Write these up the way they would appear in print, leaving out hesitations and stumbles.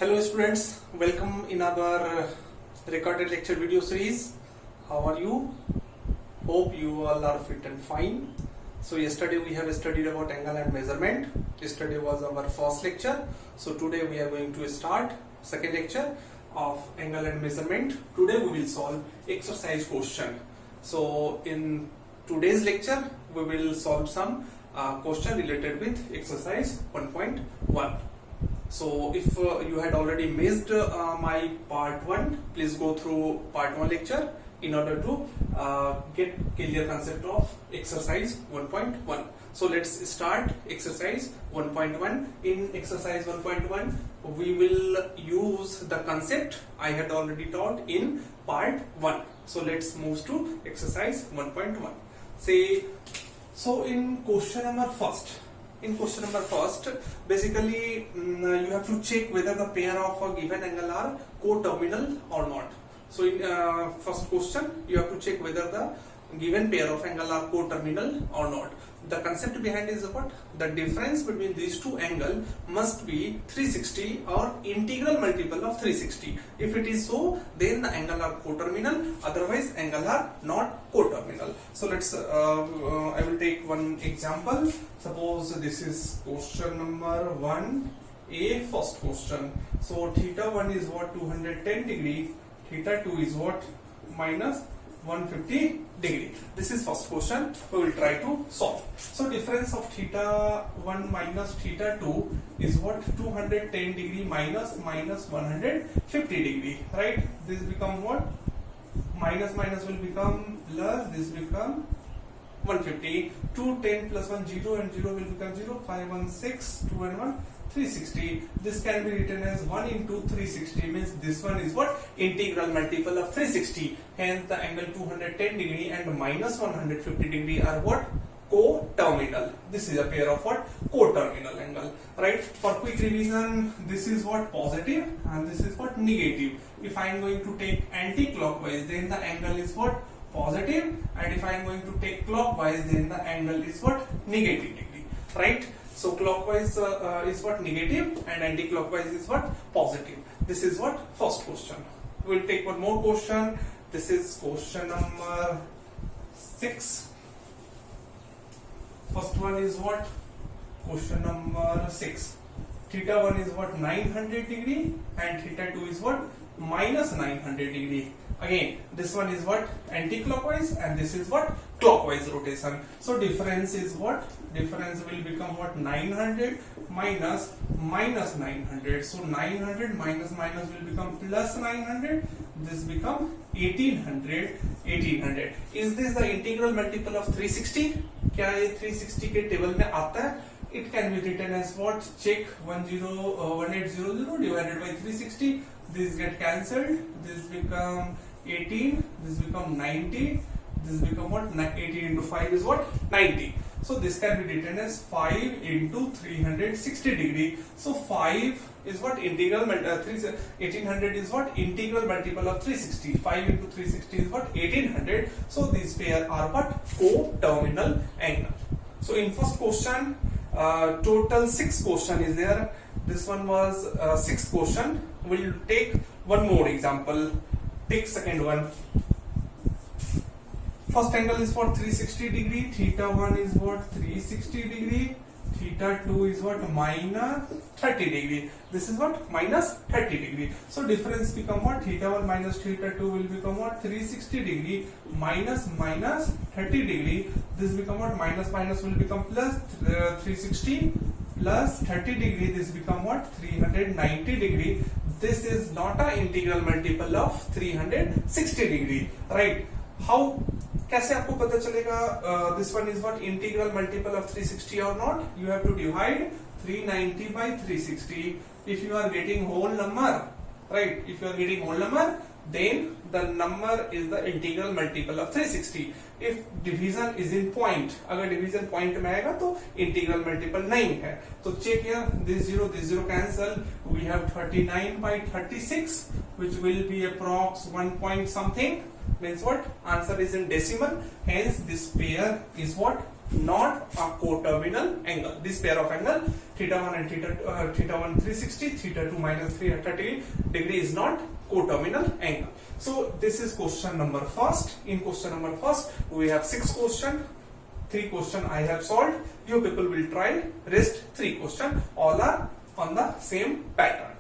Hello students, welcome in our recorded lecture video series. How are you? Hope you all are fit and fine. So yesterday we have studied about angle and measurement. Yesterday was our first lecture. So today we are going to start second lecture of angle and measurement. Today we will solve exercise question. So in today's lecture we will solve some question related with exercise 1.1. So if you had already missed my part 1, please go through part 1 lecture in order to get clear concept of exercise 1.1. So let's start exercise 1.1. In exercise 1.1 we will use the concept I had already taught in part 1. So let's move to exercise 1.1. Say, so in question number first, basically you have to check whether the pair of a given angle are coterminal or not. So in first question you have to check whether the given pair of angle are coterminal or not. The concept behind is what? The difference between these two angles must be 360 or integral multiple of 360. If it is so, then the angle are coterminal, otherwise angle are not coterminal. So let's I will take one example. Suppose this is question number 1a, first question. So theta 1 is what? 210 degree, theta 2 is what? Minus 150 degree. This is first question we will try to solve. So difference of theta 1 minus theta 2 is what? 210 degree minus 150 degree, right? This become what? Minus will become plus, this become 150. 210 plus 1 0 and 0 will become 0. 5 1 6, 2 and 1 360. This can be written as 1 into 360, means this one is what? Integral multiple of 360. Hence the angle 210 degree and minus 150 degree are what? Coterminal. This is a pair of what? Coterminal angle, right? For quick revision, this is what? Positive and this is what? Negative. If I am going to take anti-clockwise, then the angle is what? Positive, and if I am going to take clockwise, then the angle is what? Negative degree, right? So clockwise is what? Negative and anti-clockwise is what? Positive. This is what? First question. We will take one more question. This is question number 6. First one is what? Question number 6. Theta 1 is what? 900 degree and theta 2 is what? Minus 900 degree. Again, this one is what? Anti-clockwise and this is what? Clockwise rotation. So difference is what? Difference will become what? 900 minus 900. So 900 minus will become plus 900. This become 1800. Is this the integral multiple of 360? क्या ये 360 के table में आता है? It can be written as what? Check 1800 divided by 360. This get cancelled. This become 18. This become 90. This become what? 18 into 5 is what? 90. So this can be written as 5 into 360 degree. So 5 is what? Integral 1800 is what? Integral multiple of 360. 5 into 360 is what? 1800. So these pair are what? Coterminal angle. So in first question, total 6 question is there. This one was 6th question. We'll take one more example. Take second one. First angle is what? 360 degree. Theta 1 is what? 360 degree. Theta 2 is what? Minus 30 degree. This is what? Minus 30 degree. So difference become what? Theta 1 minus theta 2 will become what? 360 degree minus 30 degree. This become what? Minus will become plus 360 plus 30 degree. This become what? 390 degree. This is not an integral multiple of 360 degree, right? How? कैसे आपको पता चलेगा this one is what? Integral multiple of 360 or not? You have to divide 390 by 360. If you are getting whole number, right? If you are getting whole number, then the number is the integral multiple of 360. If division is in point, अगर division point में आएगा तो integral multiple नहीं है. तो check here, this 0 cancel. We have 39 by 36, which will be approx 1 point something. means what? Answer is in decimal, hence this pair is what? Not a coterminal angle. This pair of angle theta 1 and theta 1 360, theta 2 minus 330 degree is not coterminal angle. So this is question number first. In question number first we have 6 question. 3 question I have solved. You people will try rest 3 question. All are on the same pattern.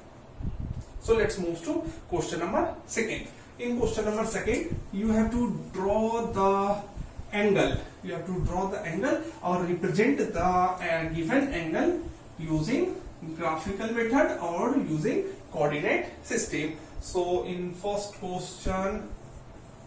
So let's move to question number second. In question number second, you have to draw the angle. You have to draw the angle or represent the given angle using graphical method or using coordinate system. So in first question,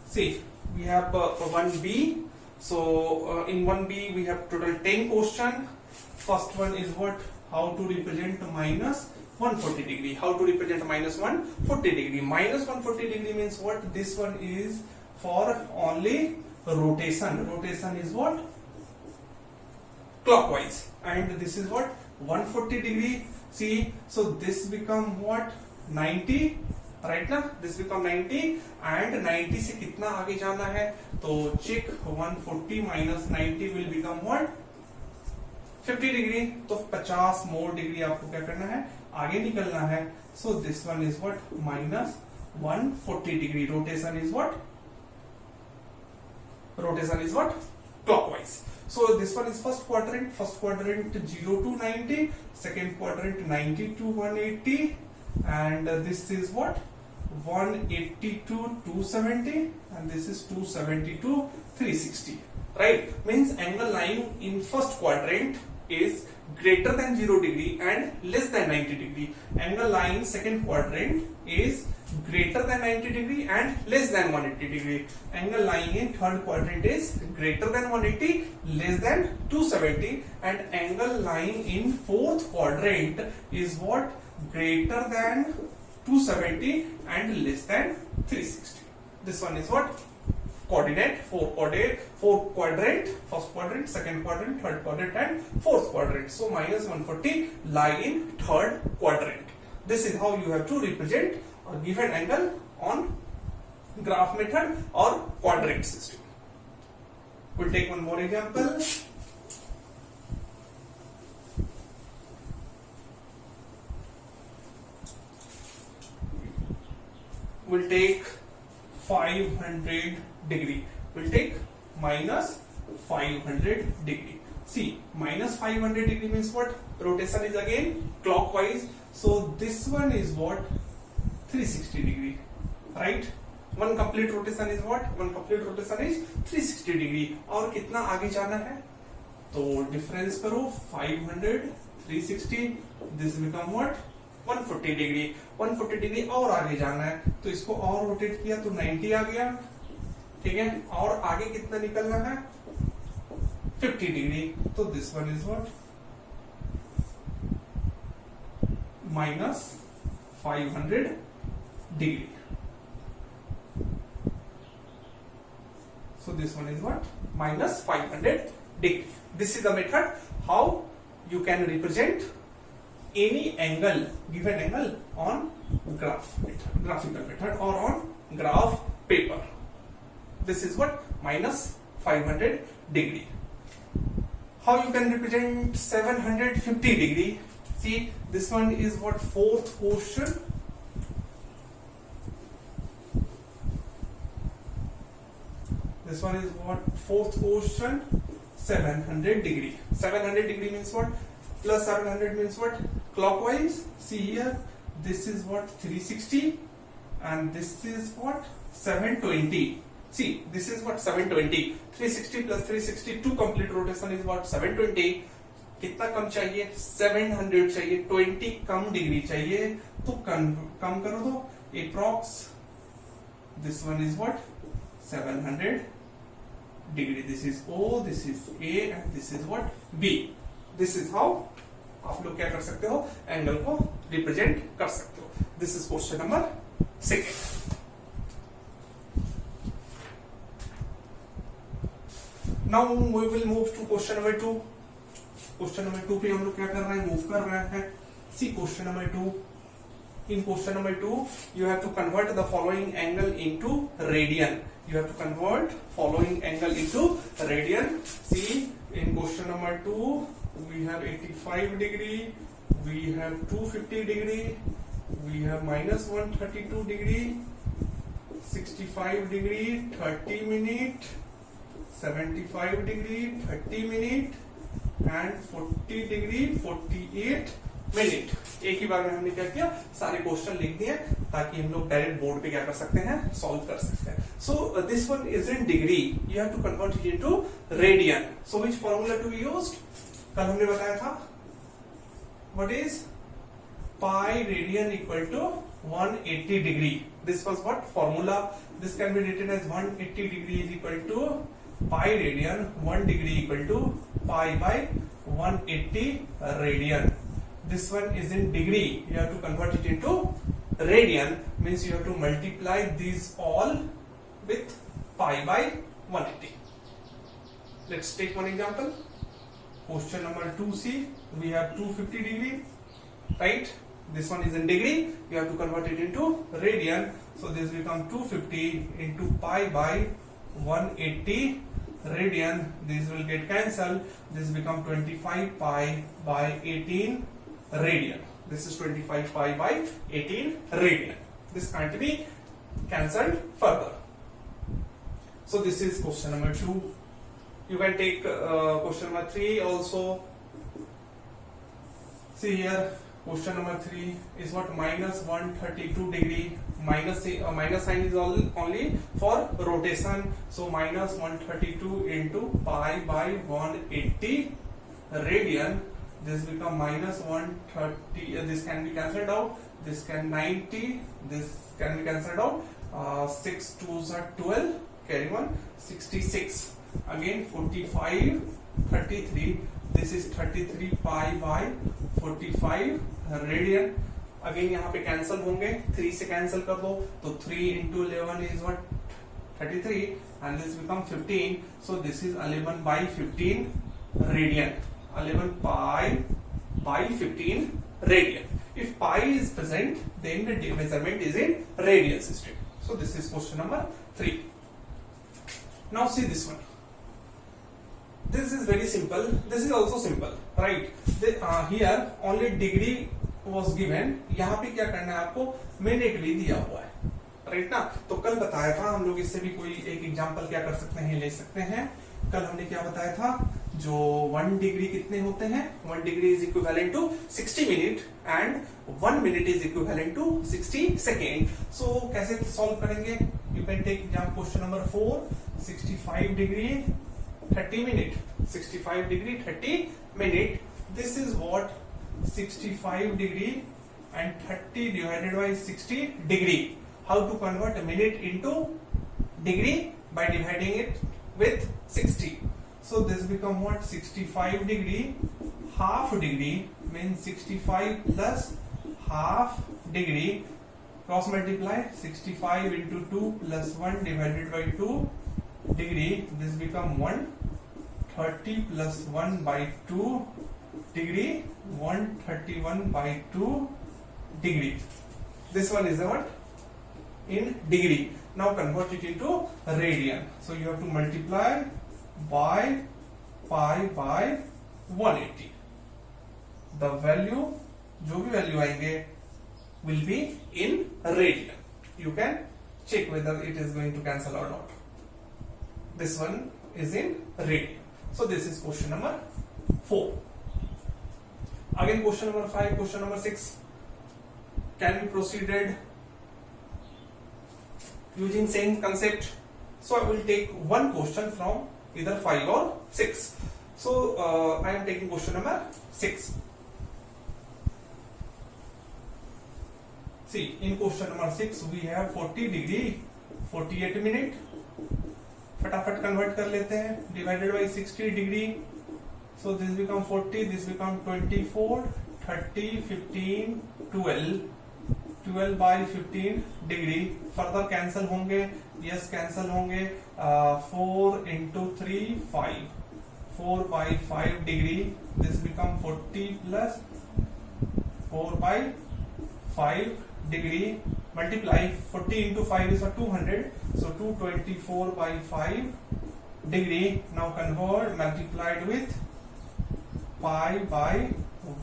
see we have 1B. So in 1B we have total 10 question. First one is what? How to represent minus 140 degree. How to represent minus 140 degree? Minus 140 degree means what? This one is for only rotation. Rotation is what? Clockwise. And this is what? 140 degree. See, so this become what? 90, right ना? This become 90 and 90 से कितना आगे जाना है? तो check 140 minus 90 will become what? 50 degree. तो 50 मोर degree आपको क्या करना है? आगे निकलना है. So this one is what? Minus 140 degree. Rotation is what? Rotation is what? Clockwise. So this one is first quadrant. First quadrant 0 to 90. Second quadrant 90 to 180. And this is what? 180 to 270. And this is 270 to 360. Right? Means angle lying in first quadrant is greater than 0 degree and less than 90 degree. Angle lying second quadrant is greater than 90 degree and less than 180 degree. Angle lying in third quadrant is greater than 180, less than 270, and angle lying in fourth quadrant is what? Greater than 270 and less than 360. This one is what? Coordinate, four quadrant, first quadrant, second quadrant, third quadrant and fourth quadrant. So minus 140 lie in third quadrant. This is how you have to represent a given angle on graph method or quadrant system. We'll take one more example. We'll take 500 degree. We'll take minus 500 degree. See, minus 500 degree means what? Rotation is again clockwise. So this one is what? 360 degree, right? One complete rotation is what? One complete rotation is 360 degree. और कितना आगे जाना है? तो difference करो 500, 360. This become what? 140 degree. 140 degree और आगे जाना है. तो इसको और रोटेट किया तो 90 आ गया. ठीक है? और आगे कितना निकलना है? 50 degree. तो this one is what? Minus 500 degree. So this one is what? Minus 500 degree. This is the method how you can represent any angle, given angle on graph method, graphical method or on graph paper. This is what? Minus 500 degree. How you can represent 750 degree? See, this one is what? Fourth question. This one is what? Fourth question. 700 degree. 700 degree means what? Plus 700 means what? Clockwise. See here, this is what? 360 and this is what? 720. See, this is what? 720. 360 plus 360, two complete rotation is what? 720. कितना कम चाहिए? 700 चाहिए. 20 कम degree चाहिए तो कम करो तो approx. This one is what? 700 degree. This is O, this is A and this is what? B. This is how आप लोग क्या कर सकते हो? एंगल को रिप्रेजेंट कर सकते हो. This is question number 2. Now we will move to question number 2. Question number 2 पे हम लोग क्या कर रहे हैं? मूव कर रहे हैं. सी question number 2. in question number 2 you have to convert the following angle into radian. You have to convert following angle into radian. See, in question number 2 we have 85 degree, we have 250 degree, we have minus 132 degree, 65 degree 30 minute, 75 degree 30 minute and 40 degree 48 minute. एक ही बार में हमने क्या किया, सारे question लिख दिए ताकि हम लोग डायरेक्ट बोर्ड पे क्या कर सकते हैं, सॉल्व कर सकते हैं. So this one is in degree, you have to convert it into radian. So which formula to be used? कल हमने बताया था what is pi radian equal to 180 degree. This was what formula. This can be written as 180 degree is equal to pi radian, 1 degree equal to pi by 180 radian. This one is in degree, you have to convert it into radian, means you have to multiply these all with pi by 180. Let's take one example. Question number 2C, we have 250 degree, right? This one is in degree, you have to convert it into radian. So this become 250 into pi by 180 radian. This will get cancelled. This become 25 pi by 18 radian. This is 25 pi by 18 radian. This can't be cancelled further. So this is question number 2. You can take question number 3 also. See here, question number 3 is what? Minus 132 degree. Minus sign is only for rotation. So minus 132 into pi by 180 radian. This become minus 130. This can be cancelled out. This can 90. This can be cancelled out. 6 2s are 12. Carry on. 66. Again 45. 33. This is 33 pi by 45 radian. Again यहाँ पे cancel होंगे. 3 से cancel कर दो तो 3 into 11 is what? 33 and this become 15. So this is 11 by 15 radian. 11 pi by 15 radian. If pi is present, then the measurement is in radian system. So this is question number 3. Now see this one. This is very simple. This is also simple, right? Here only degree was given. यहाँ पे क्या करना है आपको? Minute भी दिया हुआ है, राइट ना? तो कल बताया था हम लोग इससे भी कोई एक एग्जांपल क्या कर सकते हैं, ले सकते हैं. कल हमने क्या बताया था, जो 1 डिग्री कितने होते हैं? 1 degree is equivalent to 60 minute and 1 minute is equivalent to 60 second. So कैसे सॉल्व करेंगे? You can take example question number 4. 65 degree 30 minute, 65 degree 30 minute. This is what 65 degree and 30 divided by 60 degree. How to convert a minute into degree? By dividing it with 60. So this become what? 65 degree. Half degree means 65 plus half degree. Cross multiply 65 into 2 plus 1 divided by 2 degree. This become 130 plus 1 by 2 degree. 131 by 2 degree. This one is what? In degree. Now convert it into radian. So you have to multiply by pi by 180. The value, जो भी value आएंगे, will be in radian. You can check whether it is going to cancel or not. This one is in radian. So this is question number 4. Again question number 5, question number 6 can be proceeded using same concept. So I will take one question from either 5 or 6. So I am taking question number 6. See, in question number 6 we have 40 degree 48 minute. फटाफट convert कर लेते हैं. Divided by 60 degree. So this become 40, this become 24, 30, 15, 12. 12 by 15 degree. Further cancel होंगे, yes cancel होंगे. 4 into 3 5. 4 by 5 degree. This become 40 plus 4 by 5 degree, multiply 40 into 5 is 200, so 224 by 5 degree. Now convert, multiplied with pi by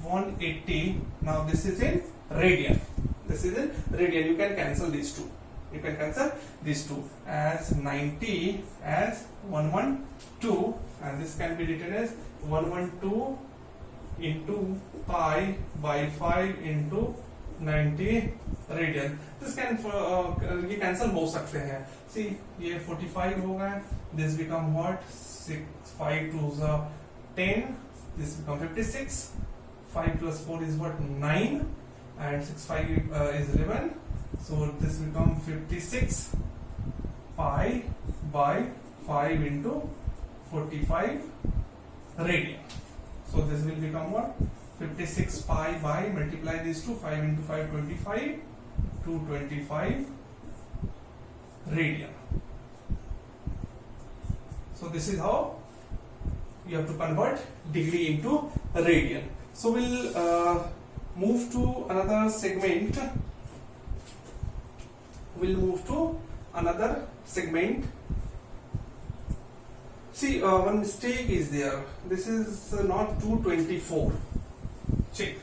180. Now this is in radian. This is in radian. You can cancel these two. You can cancel these two as 90 as 112, and this can be written as 112 into pi by 5 into 90 radian. This can ये cancel हो सकते हैं. See ये 45 होगा. This become what? 6 5 2 10. This become 56. 5 plus 4 is what? 9, and 6 5 is 11. So this become 56 pi by 5 into 45 radian. So this will become what? 56 pi by, multiply these two, 5 into 5 25, 225 radian. So this is how you have to convert degree into radian. So we'll move to another segment. See, one mistake is there. This is not 224. Check.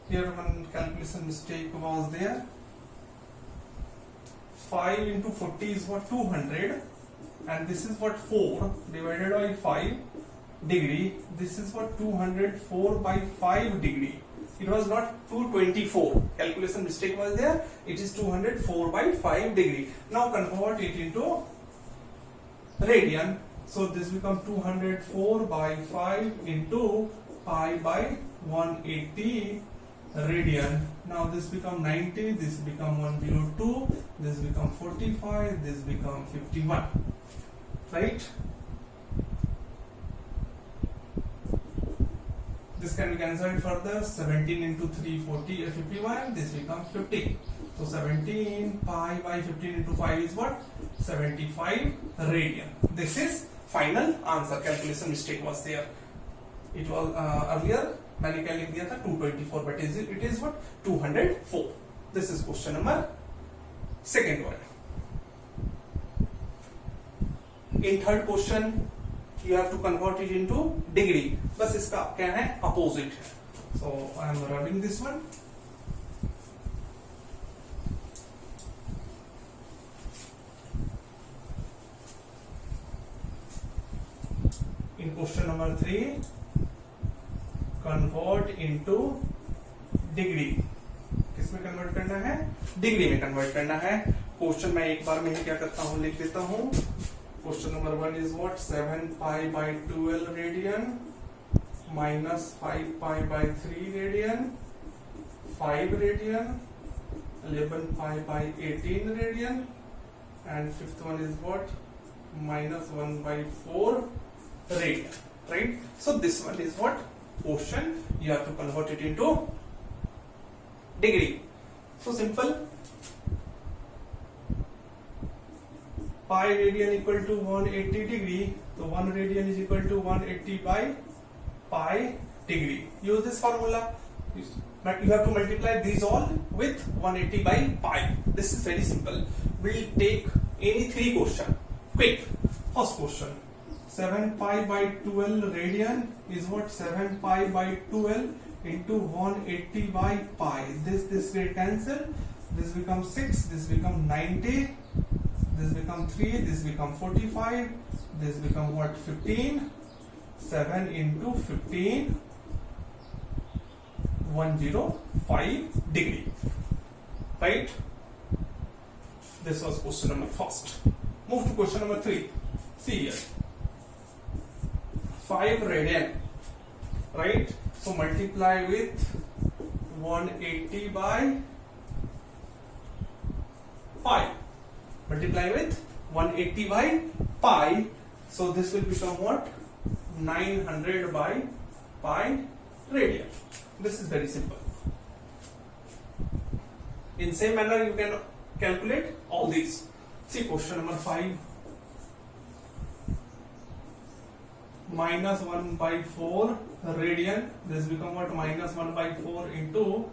Here one calculation mistake was there. 5 into 40 is what? 200, and this is what? 4 divided by 5 degree. This is what? 204 by 5 degree. It was not 224. Calculation mistake was there. It is 204 by 5 degree. Now convert it into radian. So this becomes 204 by 5 into pi by 180 radian. Now this become 90. This become 102. This become 45. This become 51. Right? This can be cancelled further. 17 into 3 40 51. This becomes 50. So 17 pi by 15 into 5 is what? 75 radian. This is final answer. Calculation mistake was there. It was earlier मैंने क्या लिख दिया था 224, but it is what? 204. This is question number second one. In third question you have to convert it into degree. बस इसका क्या है? Opposite. So I am rubbing this one. In question number 3, convert into degree. किसमें convert करना है? Degree में convert करना है. क्वेश्चन मैं एक बार में ही क्या करता हूं, लिख देता हूं. Question number 1 is what? 7 pi by 12 radian minus 5 pi by 3 radian, 5 radian, 11 pi by 18 radian, and fifth one is what? Minus 1 by 4 radian. Right? So this one is what? Question. You have to convert it into degree. So simple. Pi radian equal to 180 degree. So 1 radian is equal to 180 by pi degree. Use this formula. But you have to multiply these all with 180 by pi. This is very simple. We'll take any 3 question. Quick. First question. 7 pi by 12 radian is what? 7 pi by 12 into 180 by pi. This will cancel. This becomes 6. This becomes 90. This becomes 3. This becomes 45. This becomes what? 15. 7 into 15. 105 degree. Right? This was question number first. Move to question number 3. See here. 5 radian, right? So multiply with 180 by pi. Multiply with 180 by pi. So this will become what? 900 by pi radian. This is very simple. In same manner you can calculate all these. See question number 5. Minus 1 by 4 radian. This become what? Minus 1 by 4 into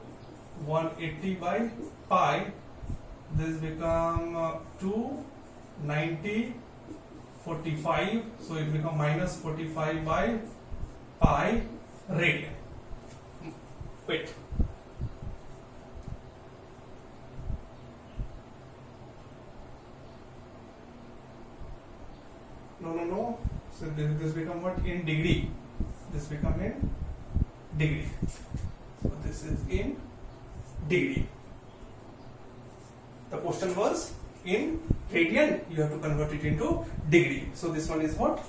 180 by pi, this become 290 45, so it become minus 45 by pi radian. Wait, no, so this become what in degree, this become in degree, so this is in degree. The question was in radian, you have to convert it into degree. So this one is what?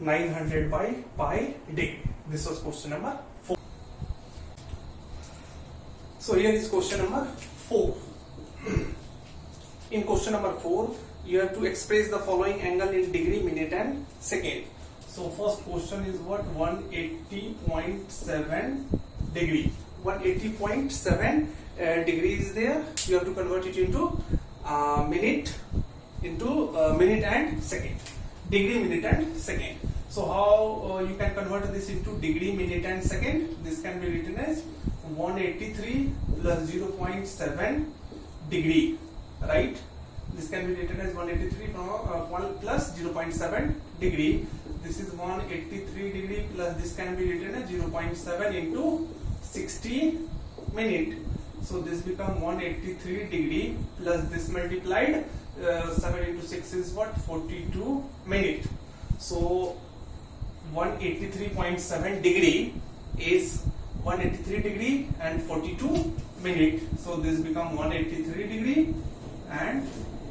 900 by pi degree. This was question number 4. So here is question number 4. In question number 4, you have to express the following angle in degree, minute and second. So first question is what? 180.7 degree. 180.7 degree is there. You have to convert it into minute and second. Degree, minute and second. So how you can convert this into degree, minute and second? This can be written as 183 plus 0.7 degree, right? This can be written as 183 plus 0.7 degree. This is 183 degree plus this can be written as 0.7 into 60 minute. So this become 183 degree plus this multiplied 7 into 6 is what? 42 minute. So 183.7 degree is 183 degree and 42 minute. So this become 183 degree and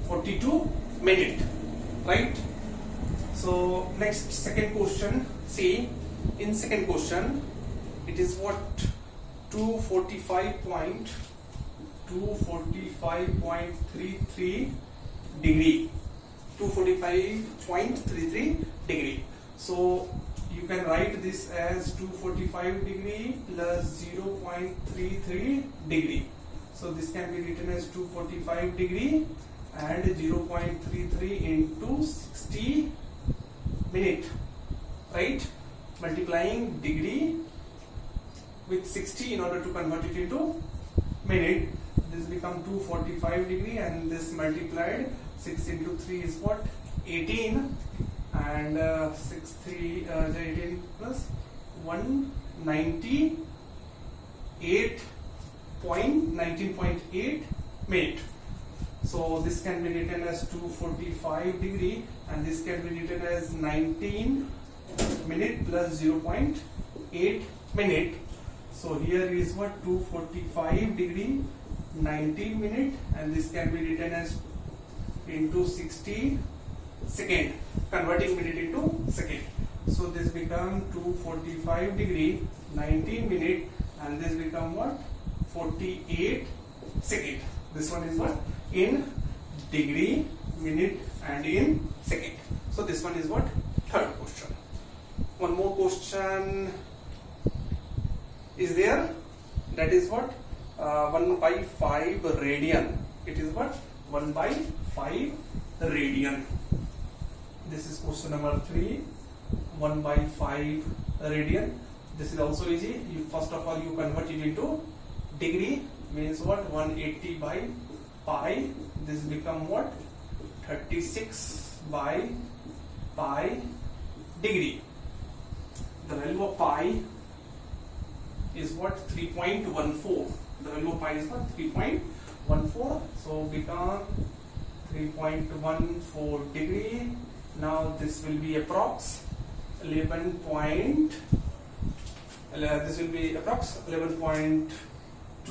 42 minute, right? So next, second question. See, in second question it is what? 245.33 degree. 245.33 degree. So you can write this as 245 degree plus 0.33 degree. So this can be written as 245 degree and 0.33 into 60 minute, right? Multiplying degree with 60 in order to convert it into minute. This become 245 degree and this multiplied 6 into 3 is what? 18 and 18 plus 19.8 minute. So this can be written as 245 degree and this can be written as 19 minute plus 0.8 minute. So here is what? 245 degree 19 minute and this can be written as into 60 second, converting minute into second. So this become 245 degree 19 minute and this become what? 48 second. This one is what? In degree, minute and in second. So this one is what? Third question. One more question is there, that is what? 1 by 5 radian. It is what? 1 by 5 radian. This is question number 3. 1 by 5 radian. This is also easy. You first of all you convert it into degree, means what? 180 by pi. This become what? 36 by pi degree. The value of pi is what? 3.14. The value of pi is what? 3.14. So become 3.14 degree. Now this will be approx 11 point. This will be approx 11.2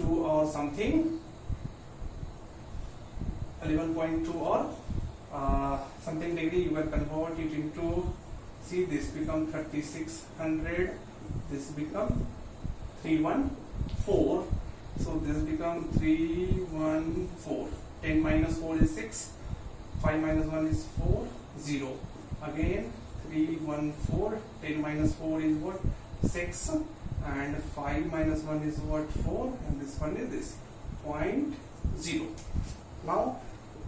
or something. 11.2 or something degree. You can convert it into. See, this become 3600. This become 314. So this become 314. 10 minus 4 is 6. 5 minus 1 is 4. 0. Again 314. 10 minus 4 is what? 6. And 5 minus 1 is what? 4. And this one is this 0.0. Now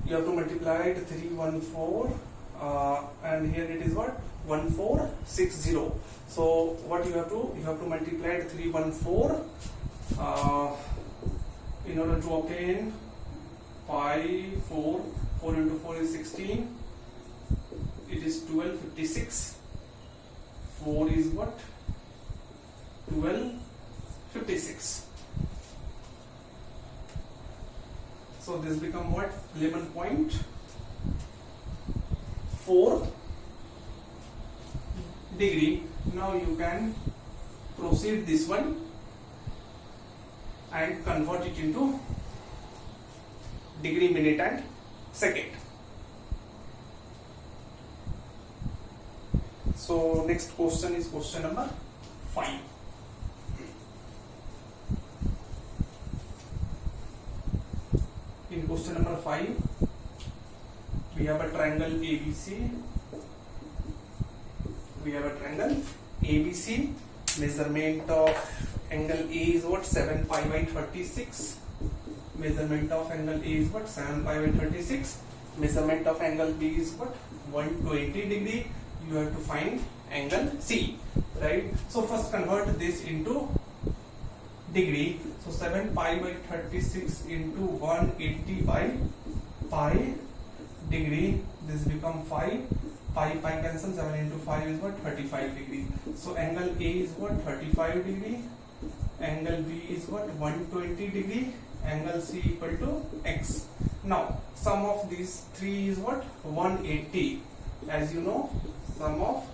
you have to multiply it 314 and here it is what? 1460. So what you have to multiply it 314 In order to obtain 4 into 4 is 16, it is 12, 56. 4 is what? 12, 56. So this become what? 11.4 degree. Now you can proceed this one and convert it into degree, minute and second. So next question is question number 5. In question number 5, we have a triangle ABC. Measurement of angle A is what? 7 pi by 36. Measurement of angle A is what? 7 pi by 36. Measurement of angle B is what? 120 degree. You have to find angle C, right? So first convert this into degree. So 7 pi by 36 into 180 by pi degree. This become 5. Pi cancel. 7 into 5 is what? 35 degree. So angle A is what? 35 degree. Angle B is what? 120 degree. Angle C equal to X. Now sum of these three is what? 180. As you know, sum of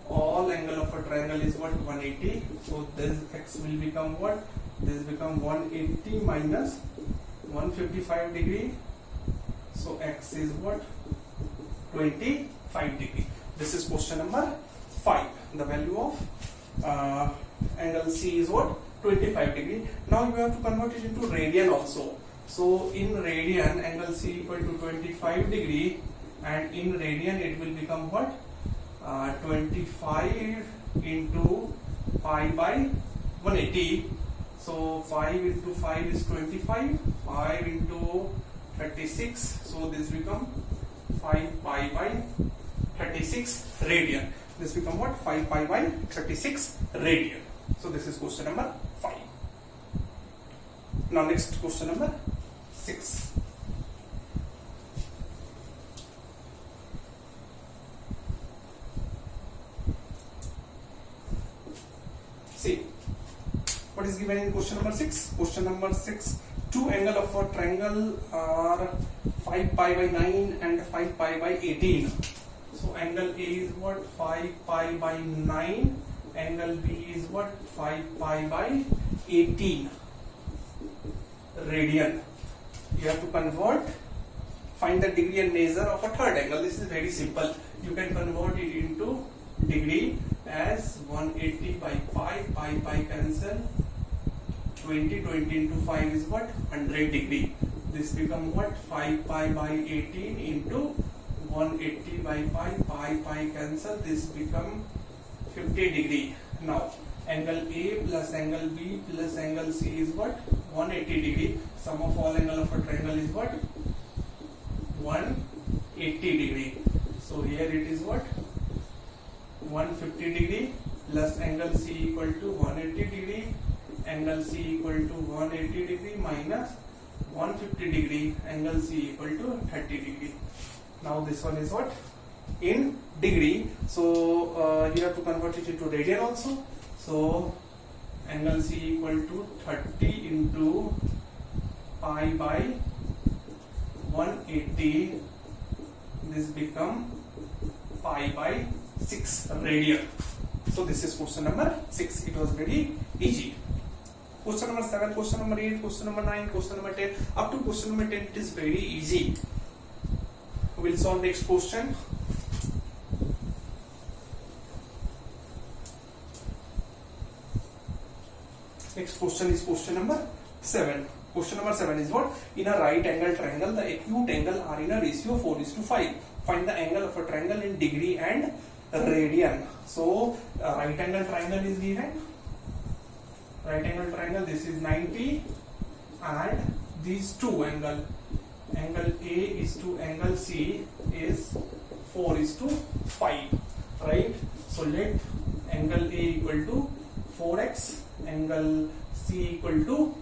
all angle of a triangle is what? 180. So this X will become what? This become 180 minus 155 degree. So X is what? 25 degree. This is question number 5. The value of angle C is what? 25 degree. Now you have to convert it into radian also. So in radian, angle C equal to 25 degree, and in radian it will become what? 25 into pi by 180. So 5 into 5 is 25. 5 into 36. So this become 5 pi by 36 radian. This become what? 5 pi by 36 radian. So this is question number 5. Now next question number 6. See, what is given in question number 6? Question number 6. Two angle of a triangle are 5 pi by 9 and 5 pi by 18. So angle A is what? 5 pi by 9. Angle B is what? 5 pi by 18 radian. You have to convert, find the degree and measure of a third angle. This is very simple. You can convert it into degree as 180 by pi cancel. 20 into 5 is what? 100 degree. This become what? 5 pi by 18 into 180 by pi cancel. This become 50 degree. Now angle A plus angle B plus angle C is what? 180 degree. Sum of all angle of a triangle is what? 180 degree. So here it is what? 150 degree plus angle C equal to 180 degree. Angle C equal to 180 degree minus 150 degree. Angle C equal to 30 degree. Now this one is what? In degree. So you have to convert it into radian also. So angle C equal to 30 into pi by 180. This become pi by 6 radian. So this is question number 6. It was very easy. Question number 7, question number 8, question number 9, question number 10. Up to question number 10 it is very easy. We'll solve next question. Next question is question number 7. Question number 7 is what? In a right angle triangle, the acute angle are in a ratio 4:5. Find the angle of a triangle in degree and radian. So right angle triangle is given. Right angle triangle, this is 90, and these two angle A is to angle C is 4:5, right? So let angle A equal to 4x, angle C equal to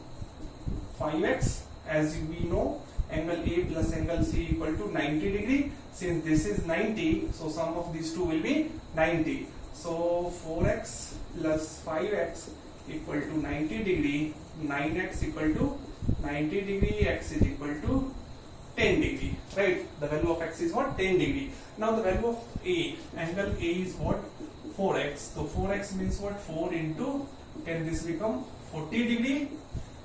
5x. As we know, angle A plus angle C equal to 90 degree. Since this is 90, so sum of these two will be 90. So 4x plus 5x equal to 90 degree. 9x equal to 90 degree. X is equal to 10 degree. Right? The value of x is what? 10 degree. Now the value of A, angle A is what? 4x. So 4x means what? 4 into 10. This become 40 degree,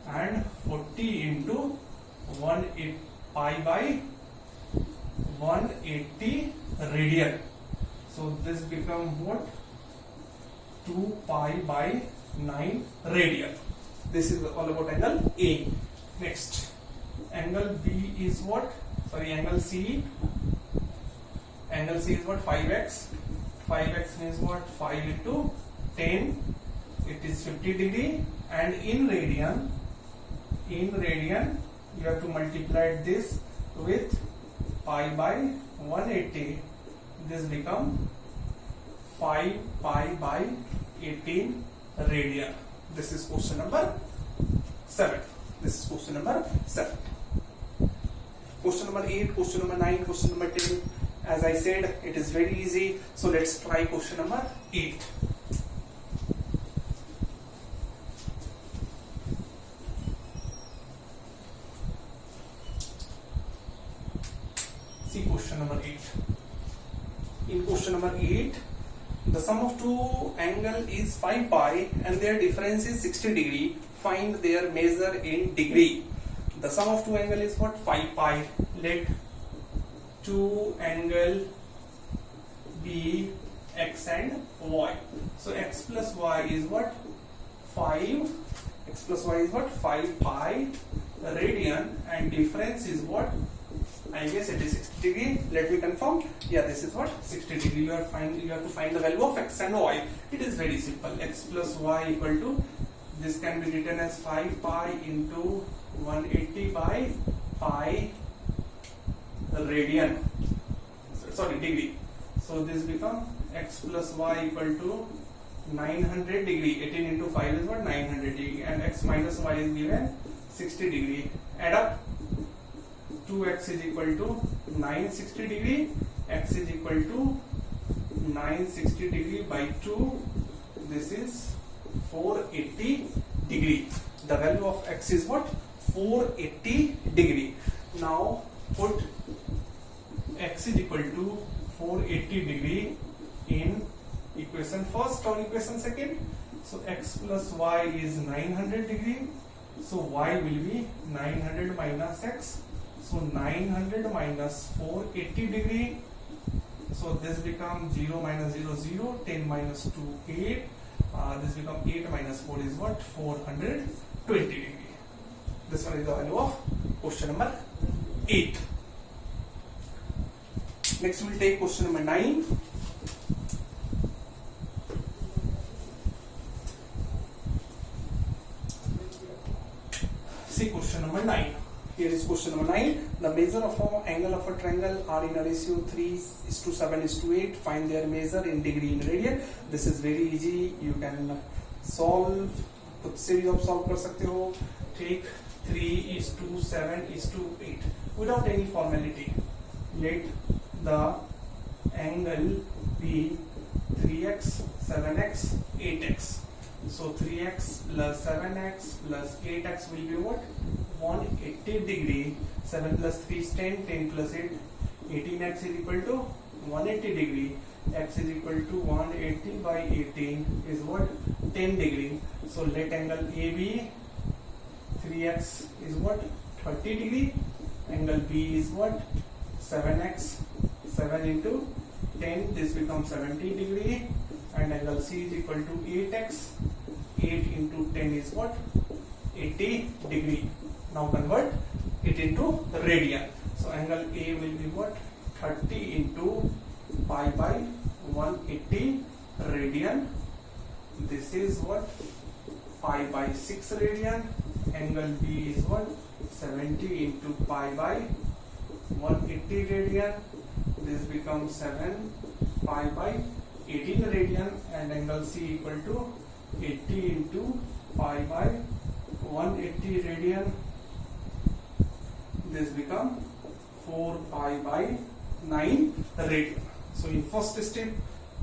and 40 into 1 pi by 180 radian. So this become what? 2 pi by 9 radian. This is all about angle A. Next, angle B is what? Sorry, angle C. Angle C is what? 5x. 5x means what? 5 into 10. It is 50 degree, and in radian, you have to multiply this with pi by 180. This become 5 pi by 18 radian. This is question number 7. This is question number 7. Question number 8, question number 9, question number 10. As I said, it is very easy. So let's try question number 8. See question number 8. In question number 8, the sum of two angle is 5 pi and their difference is 60 degree. Find their measure in degree. The sum of two angle is what? 5 pi. Let two angle be x and y. So x plus y is what? 5. X plus y is what? 5 pi radian, and difference is what? I guess it is 60 degree. Let me confirm. Yeah, this is what? 60 degree. You have to find the value of x and y. It is very simple. X plus y equal to, this can be written as 5 pi into 180 by pi radian. Sorry, degree. So this become x plus y equal to 900 degree. 18 into 5 is what? 900 degree. And x minus y is given 60 degree. Add up. 2x is equal to 960 degree. X is equal to 960 degree by 2. This is 480 degree. The value of x is what? 480 degree. Now put x is equal to 480 degree in equation first or equation second. So x plus y is 900 degree. So y will be 900 minus x. So 900 minus 480 degree. So this becomes 0 minus 0, 0. 10 minus 2, 8. This becomes 8 minus 4 is what? 420 degree. This one is the value of question number 8. Next we will take question number 9. See question number 9. Here is question number 9. The measure of an angle of a triangle are in a ratio 3:7:8. Find their measure in degree in radian. This is very easy. You can solve. खुद से भी आप solve कर सकते हो. Take 3:7:8 without any formality. Let the angle be 3x, 7x, 8x. So 3x plus 7x plus 8x will be what? 180 degree. 7 plus 3 is 10. 10 plus 8, 18x is equal to 180 degree. X is equal to 180 by 18 is what? 10 degree. So let angle AB, 3x is what? 30 degree. Angle B is what? 7x. 7 into 10, this becomes 70 degree. And angle C is equal to 8x. 8 into 10 is what? 80 degree. Now convert it into radian. So angle A will be what? 30 into pi by 180 radian. This is what? 5 by 6 radian. Angle B is what? 70 into pi by 180 radian. This becomes 7 pi by 18 radian, and angle C equal to 80 into pi by 180 radian. This become 4 pi by 9 radian. So in first step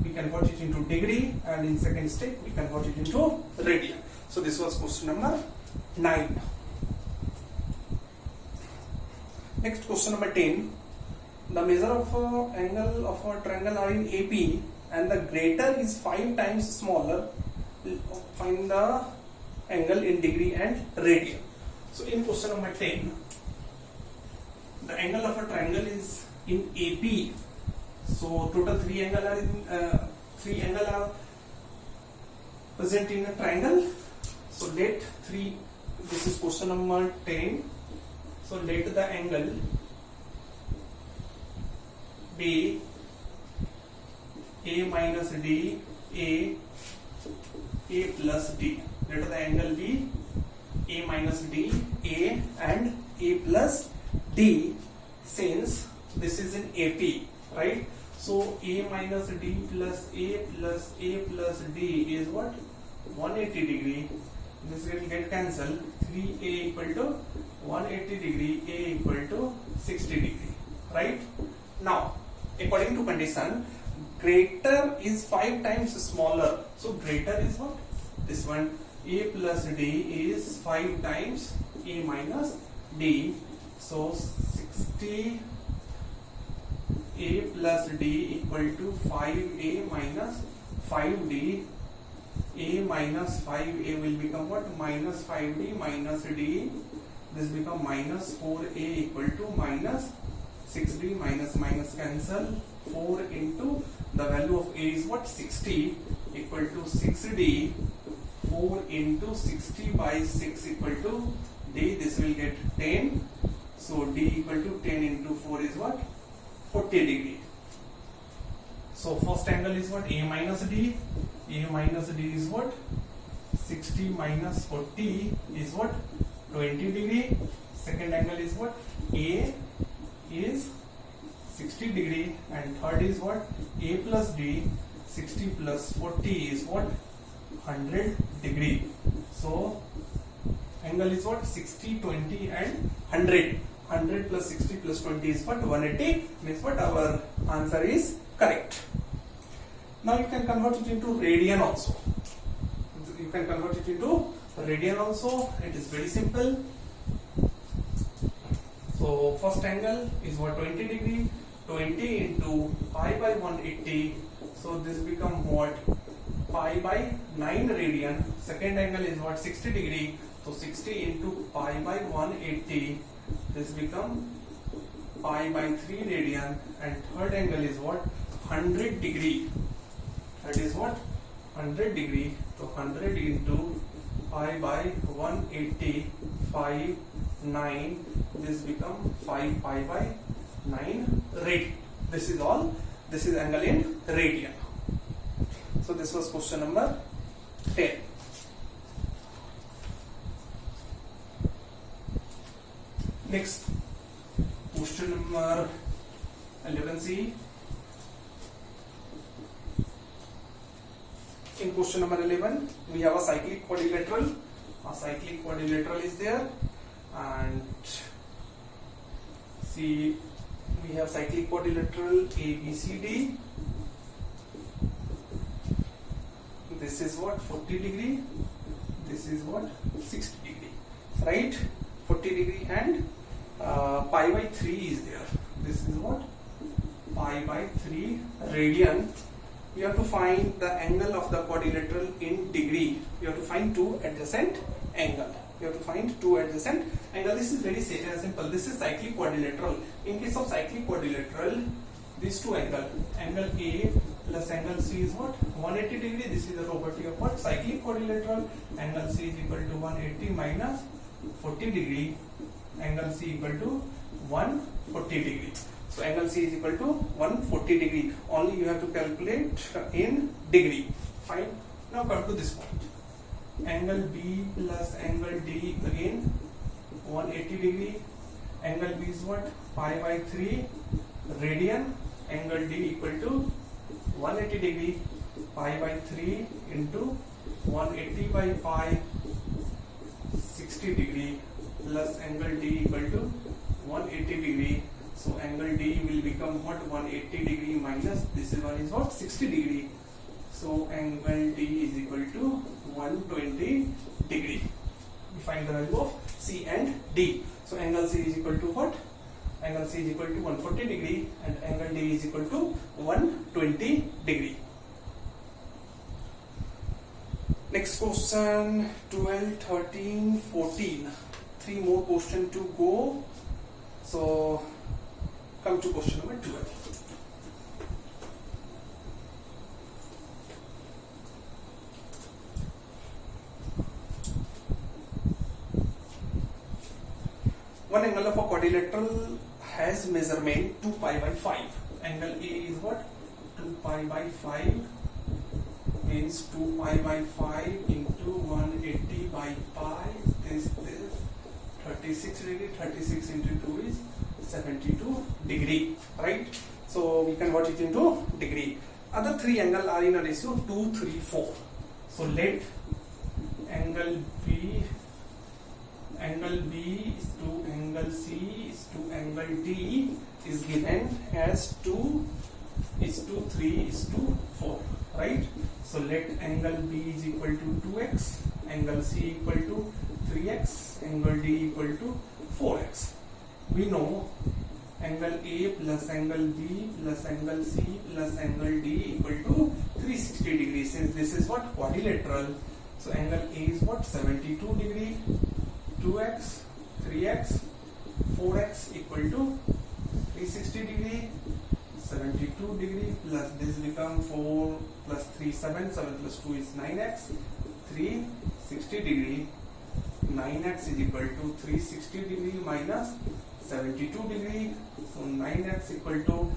we convert it into degree, and in second step we convert it into radian. So this was question number 9. Next, question number 10. The measure of angle of a triangle are in AP and the greater is 5 times smaller. Find the angle in degree and radian. So in question number 10, the angle of a triangle is in AP. So total 3 angles are present in a triangle. So let 3. This is question number 10. So let the angle be A minus D, A plus D. Let the angle be A minus D, A and A plus D, since this is in AP, right? So A minus D plus A plus A plus D is what? 180 degree. This will get cancelled. 3A equal to 180 degree, A equal to 60 degree, right? Now, according to condition, greater is 5 times smaller. So greater is what? This one. A plus D is 5 times A minus D. So 60 A plus D equal to 5A minus 5D. A minus 5A will become what? Minus 5D minus D. This become minus 4A equal to minus 6D. Minus minus cancel. 4 into the value of A is what? 60 equal to 6D. 4 into 60 by 6 equal to D. This will get 10. So D equal to 10 into 4 is what? 40 degree. So first angle is what? A minus D. A minus D is what? 60 minus 40 is what? 20 degree. Second angle is what? A is 60 degree, and third is what? A plus D. 60 plus 40 is what? 100 degree. So angle is what? 60, 20 and 100. 100 plus 60 plus 20 is what? 180. Means what? Our answer is correct. Now you can convert it into radian also. You can convert it into radian also. It is very simple. So first angle is what? 20 degree. 20 into pi by 180. So this become what? Pi by 9 radian. Second angle is what? 60 degree. So 60 into pi by 180. This become pi by 3 radian. And third angle is what? 100 degree. That is what? 100 degree. So 100 into pi by 180, 5, 9. This become 5 pi by 9 radian. This is all. This is angle in radian. So this was question number 10. Next, question number 11C. In question number 11, we have a cyclic quadrilateral. A cyclic quadrilateral is there, and see, we have cyclic quadrilateral ABCD. This is what? 40 degree. This is what? 60 degree. Right? 40 degree and pi by 3 is there. This is what? Pi by 3 radian. You have to find the angle of the quadrilateral in degree. You have to find two adjacent angle. You have to find two adjacent angle. This is very simple. This is cyclic quadrilateral. In case of cyclic quadrilateral, these two angle A plus angle C is what? 180 degree. This is the property of what? Cyclic quadrilateral. Angle C is equal to 180 minus 40 degree. Angle C equal to 140 degree. So angle C is equal to 140 degree. Only you have to calculate in degree. Fine. Now come to this point. Angle B plus angle D again 180 degree. Angle B is what? Pi by 3 radian. Angle D equal to 180 degree. Pi by 3 into 180 by pi 60 degree plus angle D equal to 180 degree. So angle D will become what? 180 degree minus this one is what? 60 degree. So angle D is equal to 120 degree. We find the value of C and D. So angle C is equal to what? Angle C is equal to 140 degree and angle D is equal to 120 degree. Next question 12, 13, 14. 3 more questions to go. So come to question number 12. One angle of a quadrilateral has measurement 2 pi by 5. Angle A is what? 2 pi by 5 means 2 pi by 5 into 180 by pi. This 36 degree. 36 into 2 is 72 degree. Right? So we convert it into degree. Other 3 angles are in a ratio 2, 3, 4. So let angle B is to angle C is to angle D is given as 2 is to 3 is to 4, right? So let angle B is equal to 2x, angle C equal to 3x, angle D equal to 4x. We know angle A plus angle B plus angle C plus angle D equal to 360 degrees. Since this is what? Quadrilateral. So angle A is what? 72 degree. 2x, 3x, 4x equal to 360 degree, 72 degree plus this become 4 plus 3, 7, 7 plus 2 is 9x, 360 degree, 9x is equal to 360 degree minus 72 degree, so 9x equal to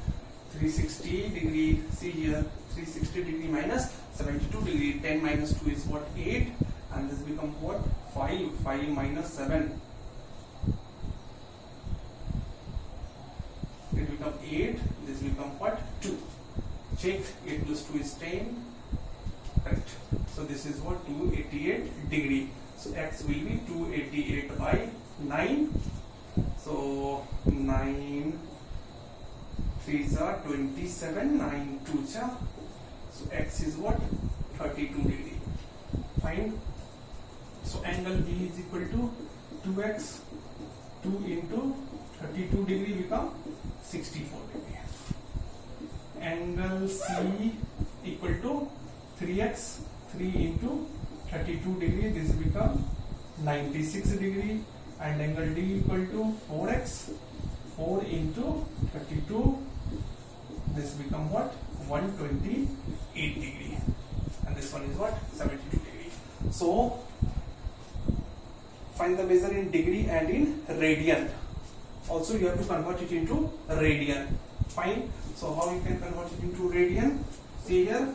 360 degree, see here 360 degree minus 72 degree, 10 minus 2 is what? 8 and this become what? 5 minus 7 it become 8, this become what? 2. Check, 8 plus 2 is 10, correct. So this is what? 288 degree. So x will be 288 by 9. So 9 3s are 27, 9 2s are, so x is what? 32 degree. Fine. So angle B is equal to 2x, 2 into 32 degree become 64 degree. Angle C equal to 3x, 3 into 32 degree, this become 96 degree, and angle D equal to 4x, 4 into 32, this become what? 128 degree, and this one is what? 72 degree. So find the measure in degree and in radian. Also you have to convert it into radian. Fine. So how you can convert it into radian? See here.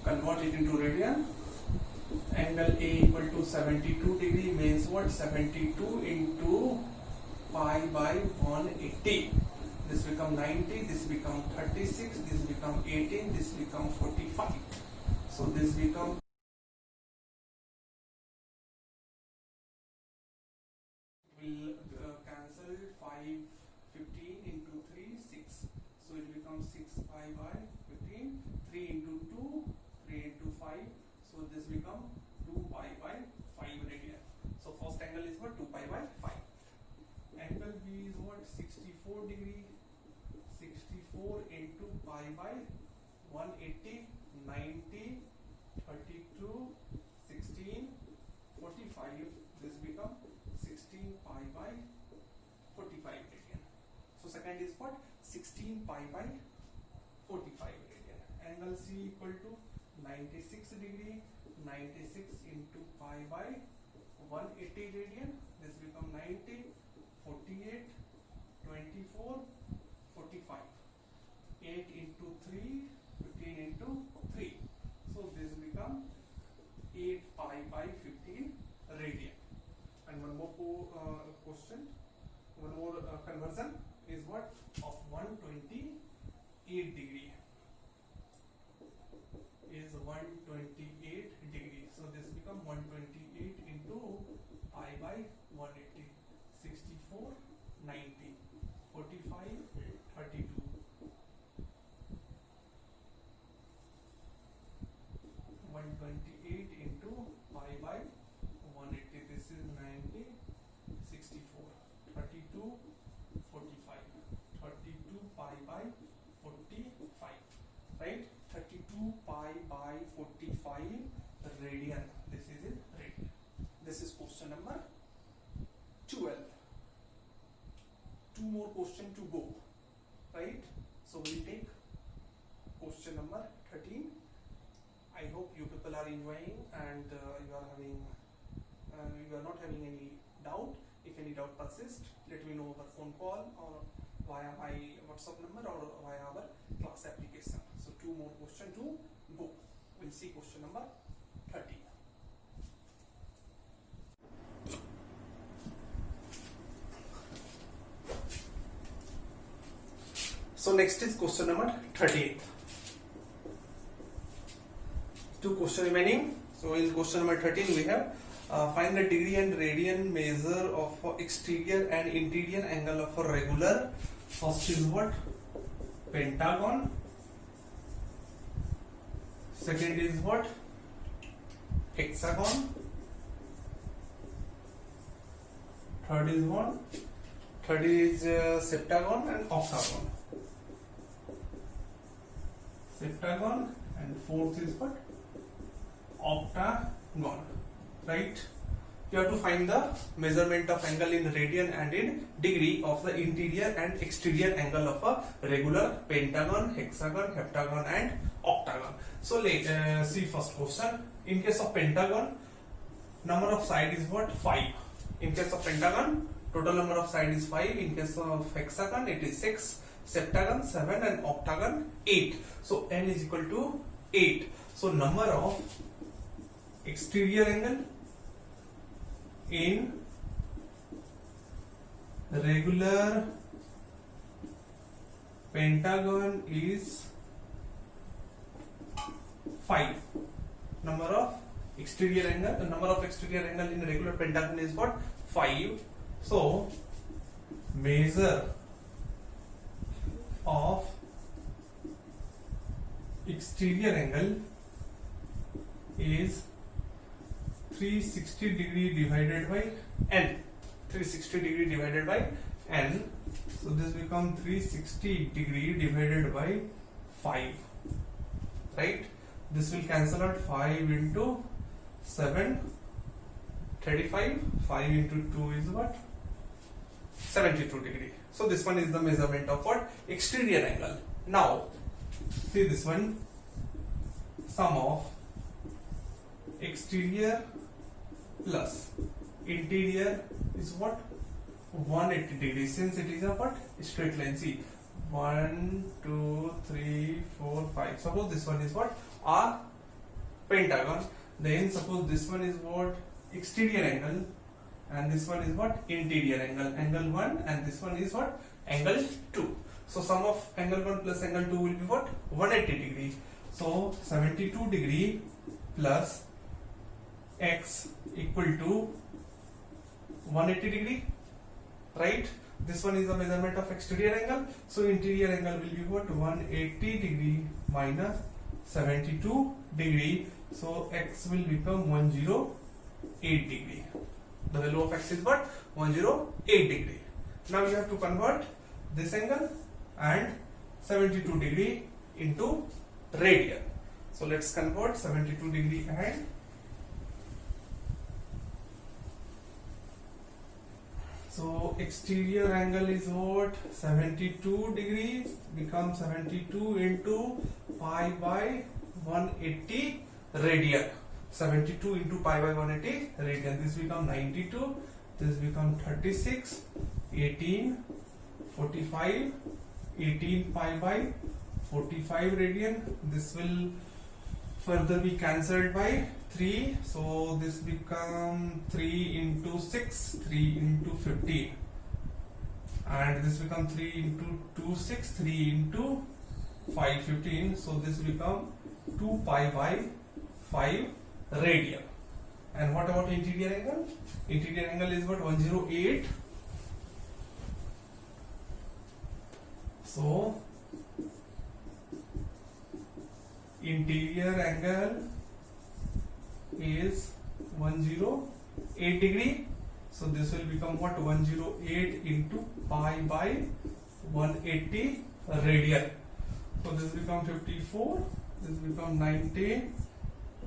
Convert it into radian. Angle A equal to 72 degree means what? 72 into pi by 180. This become 90. This become 36. This become 18. This become 45. So this become cancel 5 15 into 3 6, so it becomes 6 pi by 15, 3 into 2 3 into 5, so this become 2 pi by 5 radian. So first angle is what? 2 pi by 5. Angle B is what? 64 degree. 64 into pi by 180, 90, 32, 16, 45, this become 16 pi by 45 radian. So second is what? 16 pi by 45 radian. Angle C equal to 96 degree. 96 into pi by 180 radian. This become 90, 48, 24, 45. 8 into 3, 15 into 3. So this become 8 pi by 15 radian. And one more question, one more conversion is what? Of 128 degree is 128 and you are not having any doubt. If any doubt persists, let me know over phone call or via my WhatsApp number or via our class application. So 2 more questions to go. We'll see question number 30. So next is question number 38. 2 questions remaining. So in question number 13 we have find the degree and radian measure of exterior and interior angle of a regular. First is what? Pentagon. Second is what? Hexagon. Third is what? Third is septagon and octagon. Septagon, and fourth is what? Octagon. Right? You have to find the measurement of angle in radian and in degree of the interior and exterior angle of a regular, pentagon, hexagon, heptagon and octagon. So let's see first question. In case of pentagon, number of side is what? 5. In case of pentagon, total number of side is 5. In case of hexagon, it is 6. Septagon 7 and octagon 8. So n is equal to 8. So number of exterior angle in regular pentagon is 5. Number of exterior angle in regular pentagon is what? 5. So measure of exterior angle is 360 degree divided by n. 360 degree divided by n. So this becomes 360 degree divided by 5. Right? This will cancel out. 5 into 7, 35. 5 into 2 is what? 72 degree. So this one is the measurement of what? Exterior angle. Now see this one. Sum of exterior plus interior is what? 180 degrees, since it is a what? Straight line. See, 1, 2, 3, 4, 5. Suppose this one is what? A pentagon. Then suppose this one is what? Exterior angle, and this one is what? Interior angle. Angle 1, and this one is what? Angle 2. So sum of angle 1 plus angle 2 will be what? 180 degree. So 72 degree plus x equal to 180 degree. Right? This one is the measurement of exterior angle. So interior angle will be what? 180 degree minus 72 degree. So x will become 108 degree. The value of x is what? 108 degree. Now you have to convert this angle and 72 degree into radian. So let's convert 72 degree and so exterior angle is what? 72 degrees becomes 72 into pi by 180 radian. 72 into pi by 180 radian. This become 92. This become 36. 18. 45. 18 pi by 45 radian. This will further be cancelled by 3. So this become 3 into 6. 3 into 15. And this become 3 into 2, 6. 3 into 5, 15. So this become 2 pi by 5 radian. And what about interior angle? Interior angle is what? 108. So interior angle is 108 degree. So this will become what? 108 into pi by 180 radian. So this become 54. This become 19.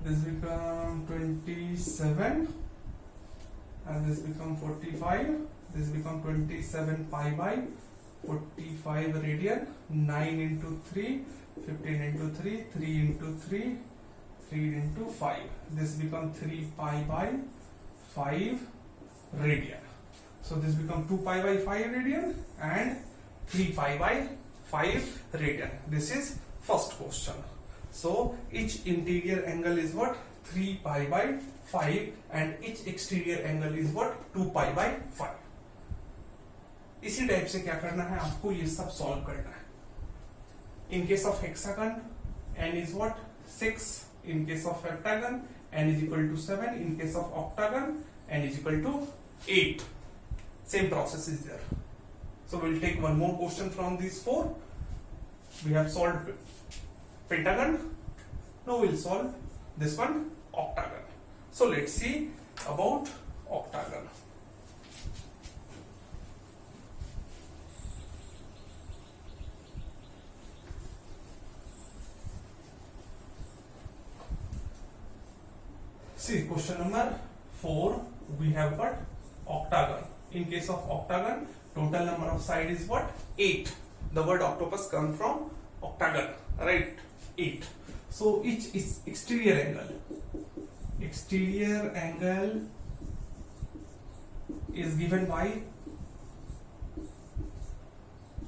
This become 27, and this become 45. This become 27 pi by 45 radian. 9 into 3, 15 into 3, 3 into 3, 3 into 5. This become 3 pi by 5 radian. So this become 2 pi by 5 radian and 3 pi by 5 radian. This is first question. So each interior angle is what? 3 pi by 5 and each exterior angle is what? 2 pi by 5. इसी type से क्या करना है आपको, ये सब solve करना है. In case of hexagon, n is what? 6. In case of heptagon, n is equal to 7. In case of octagon, n is equal to 8. Same process is there. So we'll take one more question from these four. We have solved pentagon. Now we'll solve this one, octagon. So let's see about octagon. See, question number 4, we have got octagon. In case of octagon, total number of side is what? 8. The word octopus comes from octagon, right? 8. So each is exterior angle. Exterior angle is given by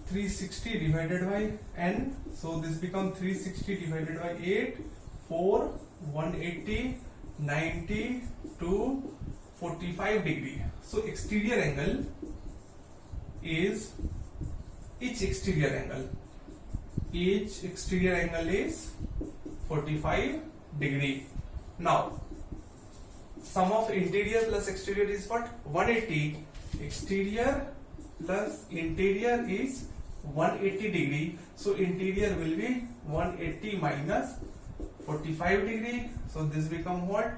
360 divided by n. So this becomes 360 divided by 8, 4, 180, 90 to 45 degree. So exterior angle is each exterior angle is 45 degree. Now sum of interior plus exterior is what? 180. Exterior plus interior is 180 degree. So interior will be 180 minus 45 degree. So this become what?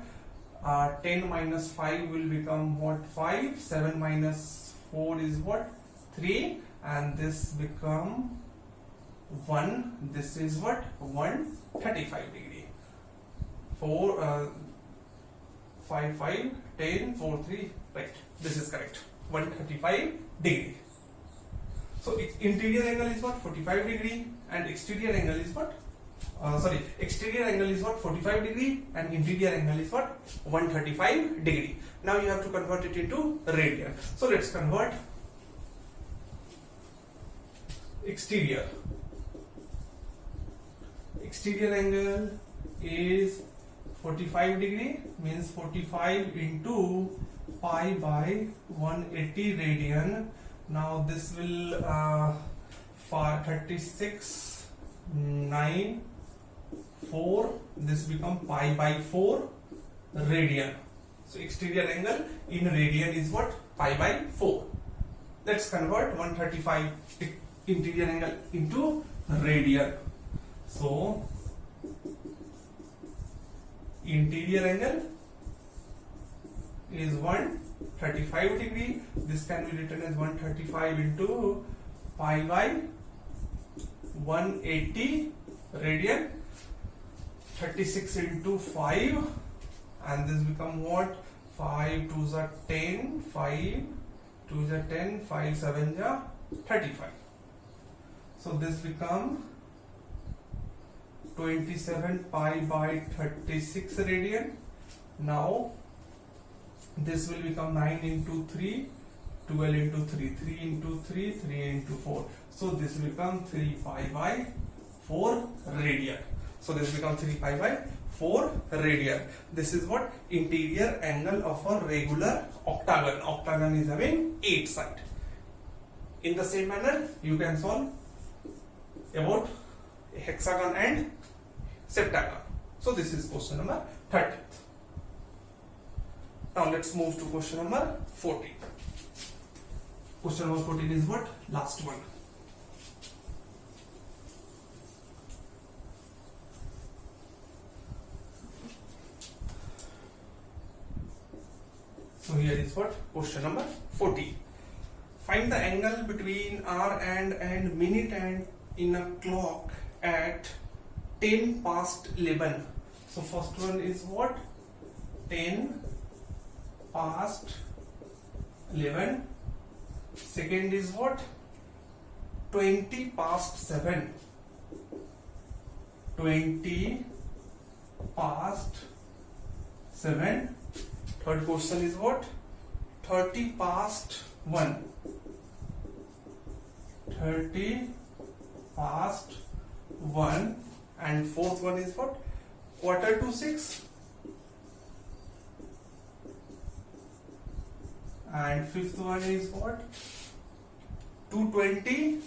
10 minus 5 will become what? 5. 7 minus 4 is what? 3. And this become 1. This is what? 135 degree. 4, 5, 5, 10, 4, 3. Right. This is correct. 135 degree. So interior angle is what? 45 degree and exterior angle is what? Exterior angle is what? 45 degree and interior angle is what? 135 degree. Now you have to convert it into radian. So let's convert exterior. Exterior angle is 45 degree, means 45 into pi by 180 radian. Now this will 36, 9, 4. This become pi by 4 radian. So exterior angle in radian is what? Pi by 4. Let's convert 135 interior angle into radian. So interior angle is 135 degree. This can be written as 135 into pi by 180 radian. 36 into 5 and this become what? 5 2s are 10, 5 2s are 10, 5 7s are 35. So this become 27 pi by 36 radian. Now this will become 9 into 3, 12 into 3, 3 into 3, 3 into 4. So this will become 3 pi by 4 radian. So this becomes 3 pi by 4 radian. This is what? Interior angle of a regular octagon. Octagon is having 8 sides. In the same manner, you can solve about hexagon and septagon. So this is question number 30. Now let's move to question number 14. Question number 14 is what? Last one. So here is what? Question number 14. Find the angle between hour and minute and in a clock at 10 past 11. So first one is what? 10 past 11. Second is what? 20 past 7. 20 past 7. Third question is what? 30 past 1. 30 past 1. And fourth one is what? Quarter to 6. And fifth one is what? 2:20.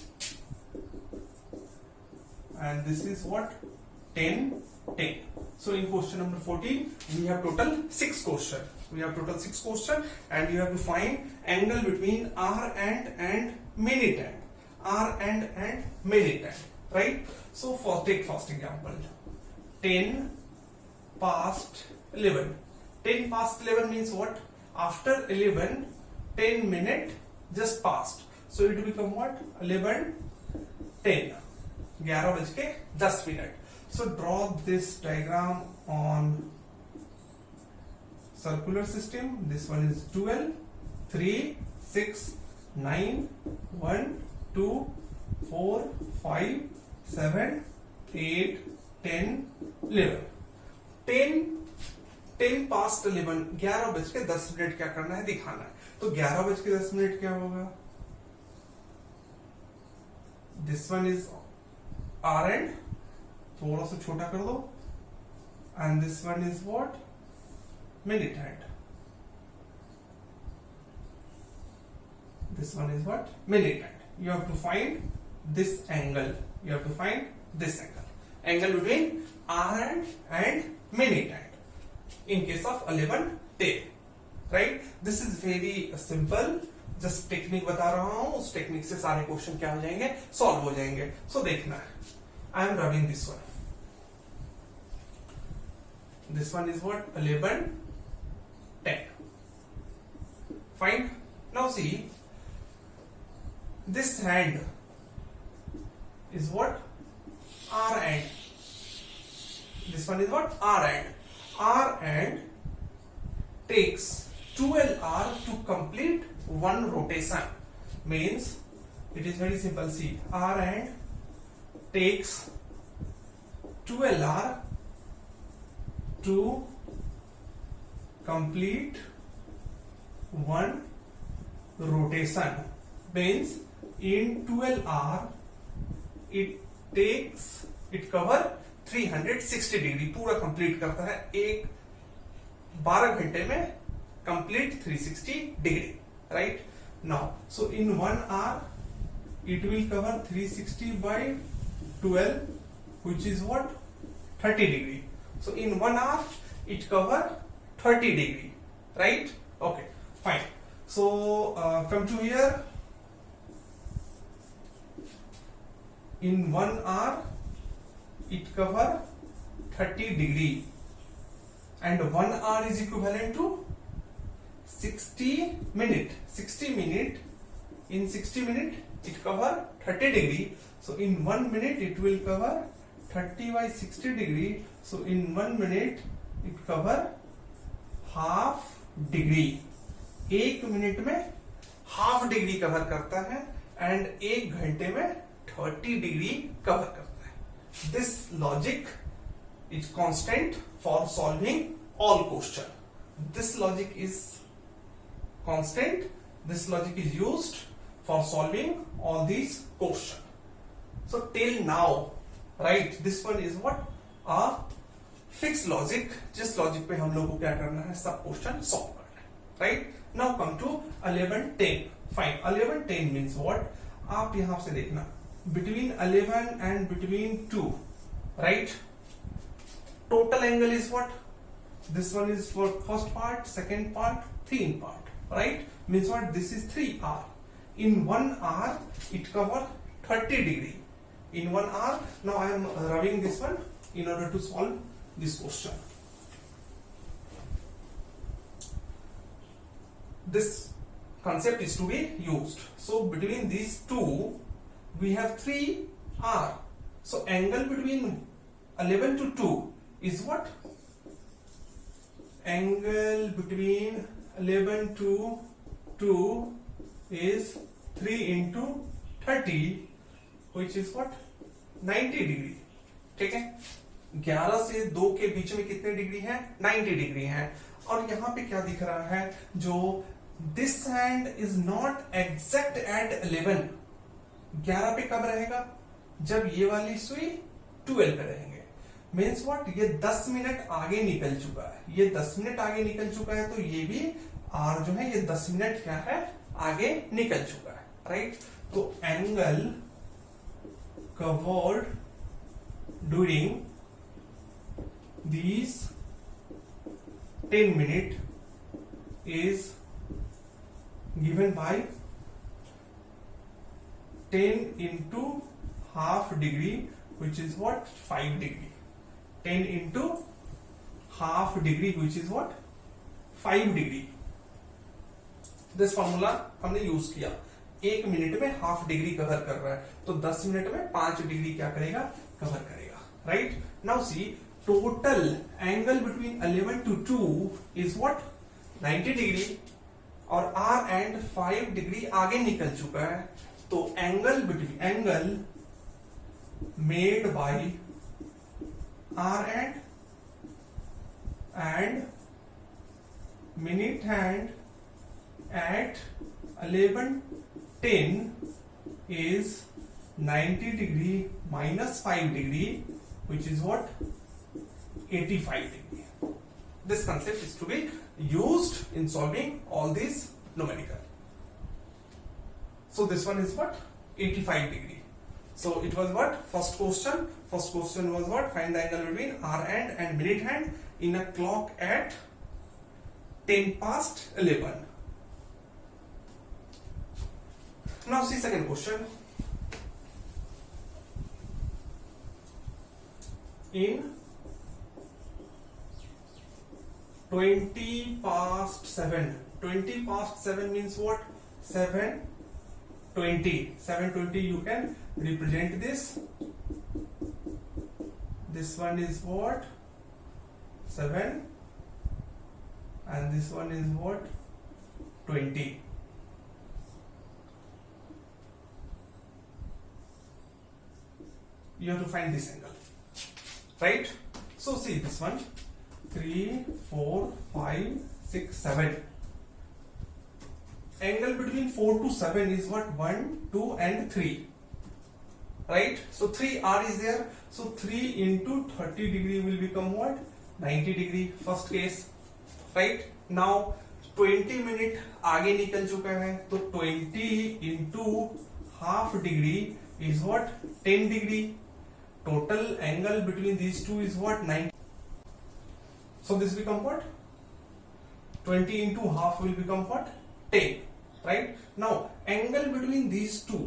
And this is what? 10:10. So in question number 14, we have total 6 questions. And you have to find angle between R and minute hand. R and minute hand. Right? So take first example. 10 past 11. 10 past 11 means what? After 11, 10 minutes just passed. So it will become what? 11:10. 11:10. So draw this diagram on circular system. This one is 12, 3, 6, 9, 1, 2, 4, 5, 7, 8, 10, 11. 10 past 11, 11:10 क्या करना है? दिखाना है. तो 11:10 क्या होगा? This one is R end, थोड़ा सा छोटा कर दो. And this one is what? Minute hand. This one is what? Minute hand. You have to find this angle. Angle between R end and minute hand. In case of 11:10. Right? This is very simple. Just technique बता रहा हूं, उस technique से सारे question क्या हो जाएंगे? Solve हो जाएंगे. सो देखना है. I am rubbing this one. This one is what? 11:10. Fine. Now see this hand is what? R hand. This one is what? R hand. R hand takes 12 hour to complete one rotation. Means it is very simple. See, R hand takes 12 hour to complete one rotation. Means in 12 hour it cover 360 degree पूरा complete करता है. एक 12 घंटे में complete 360 degree. Right? Now, so in 1 hour, it will cover 360 by 12, which is what? 30 degree. So in 1 hour, it cover 30 degree. Right? Okay, fine. So come to here. In 1 hour, it cover 30 degree. And 1 hour is equivalent to 60 minute. In 60 minute it cover 30 degree. So in 1 minute it will cover 30 by 60 degree. So in 1 minute it cover half degree. 1 minute में half degree cover करता है and 1 घंटे में 30 degree cover करता है. This logic is constant for solving all question. This logic is constant. This logic is used for solving all these questions. So till now, right, this one is what? A fixed logic. जिस logic पे हम लोग को क्या करना है? सब question solve करना है. Right? Now come to 11:10. Fine. 11:10 means what? आप यहां से देखना. Between 11 and between 2, right? Total angle is what? This one is for first part, second part, third part, right? Means what? This is 3 hour. In 1 hour, it cover 30 degree. In 1 hour, now I am rubbing this one in order to solve this question. This concept is to be used. So between these two, we have 3 hour. So angle between 11 to 2 is what? Angle between 11 to 2 is 3 into 30, which is what? 90 degree. ठीक है? 11 से 2 के बीच में कितने degree है? 90 degree है। और यहां पे क्या दिख रहा है, जो this hand is not exact at 11, 11 पे कब रहेगा? जब ये वाली सुई 12 पे रहेंगे। मीन्स व्हाट, ये 10 मिनट आगे निकल चुका है, ये 10 मिनट आगे निकल चुका है, तो ये भी आर जो है ये 10 मिनट क्या है, आगे निकल चुका है, राइट। तो angle covered during these 10 minute is given by 10 into half degree, which is what, 5 degree. 10 into half degree, which is what, 5 degree. This formula हमने यूज किया। 1 मिनट में हाफ डिग्री कवर कर रहा है, तो 10 मिनट में 5 degree क्या करेगा, कवर करेगा, right. Now see, total angle between 11 to 2 is what, 90 degree, और आर एंड 5 डिग्री आगे निकल चुका है, तो angle made by R and minute hand at 11:10 is 90 degree minus 5 degree, which is what, 85 degree. This concept is to be used in solving all these numerical. So this one is what, 85 degree. So it was what, first question was what, find the angle between R and minute hand in a clock at 11:10. Now see second question. In 7:20, 7 means what, 7:20, 7:20 you can represent this one is what, 7, and this one is what, 20. You have to find this angle, right? So see this one, 3, 4, 5, 6, 7. Angle between 4 to 7 is what, 1, 2 and 3, right? So 3R is there, so 3 into 30 degree will become what, 90 degree, first case, right? Now 20 minute आगे निकल चुका है, तो 20 into half degree is what, 10 degree. Total angle between these two is what, 90. So this become what, 20 into half will become what, 10, right? Now angle between these two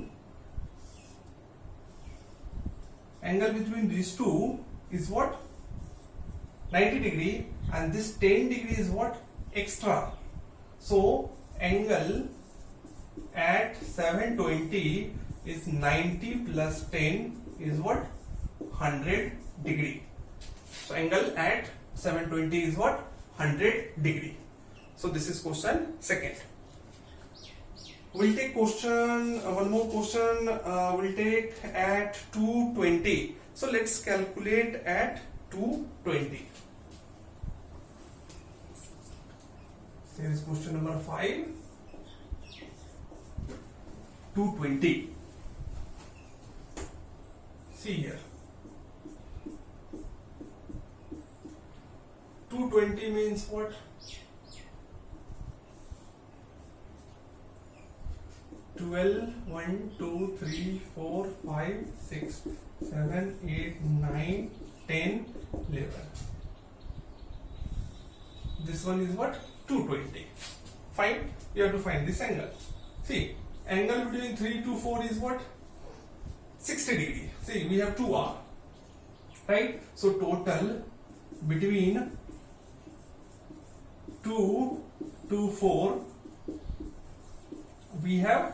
is what, 90 degree, and this 10 degree is what, extra. So angle at 7:20 is 90 plus 10 is what, 100 degree. So angle at 7:20 is what, 100 degree. So this is question second. We'll take question, one more question we'll take at 2:20. So let's calculate at 2:20. Here is question number 5, 2:20. See here, 2:20 means what, 12, 1, 2, 3, 4, 5, 6, 7, 8, 9, 10, 11. This one is what, 2:20. Fine, you have to find this angle. See, angle between 3 to 4 is what, 60 degree. See, we have 2R, right? So total between 2 to 4 we have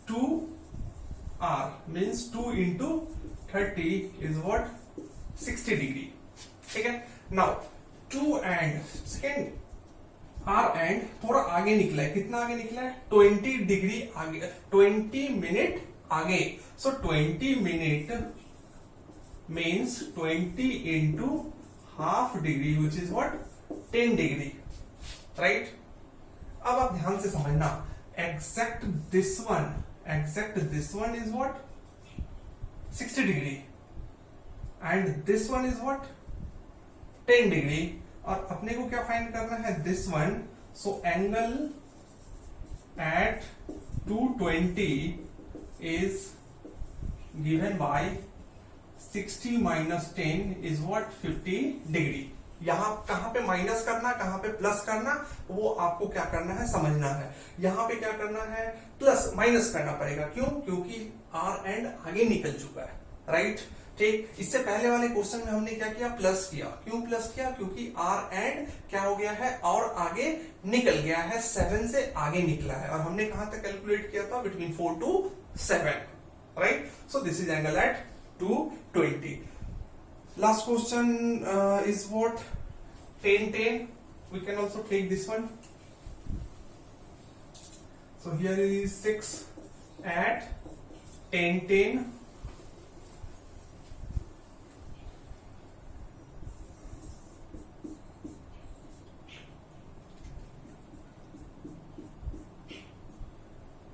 2R, means 2 into 30 is what, 60 degree. ठीक है। Now 2 and second R and थोड़ा आगे निकला है, कितना आगे निकला है, 20 डिग्री आगे, 20 मिनट आगे। So 20 minute means 20 into half degree which is what 10 degree, right? अब आप ध्यान से समझना, exact this one is what 60 degree and this one is what 10 degree, और अपने को क्या फाइंड करना है this one, so angle at 220 is given by 60 minus 10 is what 50 degree. यहां कहां पे माइनस करना, कहां पे प्लस करना, वो आपको क्या करना है समझना है। यहां पे क्या करना है, प्लस माइनस करना पड़ेगा, क्यों? क्योंकि आर एंड आगे निकल चुका है, राइट? ठीक, इससे पहले वाले क्वेश्चन में हमने क्या किया, प्लस किया। क्यों प्लस किया? क्योंकि आर एंड क्या हो गया है, और आगे निकल गया है, 7 से आगे निकला है, और हमने कहां तक कैलकुलेट किया था, between 4 to 7, right? So this is angle at 220. Last question is what 10. We can also take this one. So here is 6 at 10.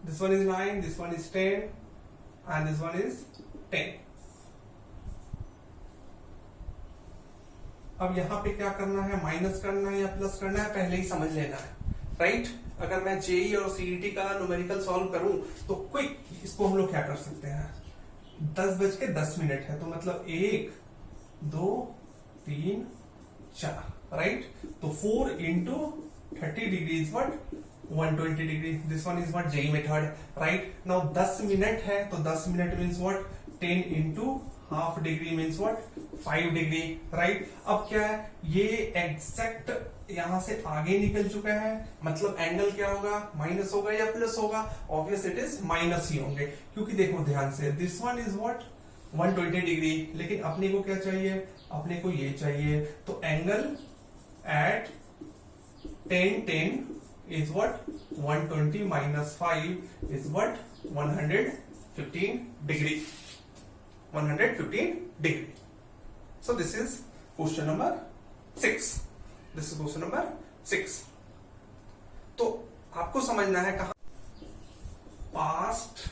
This one is 9, this one is 10, and this one is 10. अब यहां पे क्या करना है, minus करना है या plus करना है, पहले ही समझ लेना है, राइट? अगर मैं जेई और सीईटी का न्यूमेरिकल सॉल्व करूं तो क्विक इसको हम लोग क्या कर सकते हैं, 10:10 है, तो मतलब 1 2 3 4, राइट? तो 4 into 30 degree is what 120 degree. This one is what JEE method, right? Now 10 minute है, तो 10 minute means what 10 into half degree means what 5 degree, right? अब क्या है, ये एग्जैक्ट यहां से आगे निकल चुका है, मतलब एंगल क्या होगा, माइनस होगा या प्लस होगा? ऑब्वियस इट इज माइनस ही होंगे, क्योंकि देखो ध्यान से, this one is what 120 degree, लेकिन अपने को क्या चाहिए, अपने को ये चाहिए, तो angle eight 10 is what 120 minus 5 is what 115 degree. 115 degree. So this is question number 6. This is question number 6. तो आपको समझना है कहा past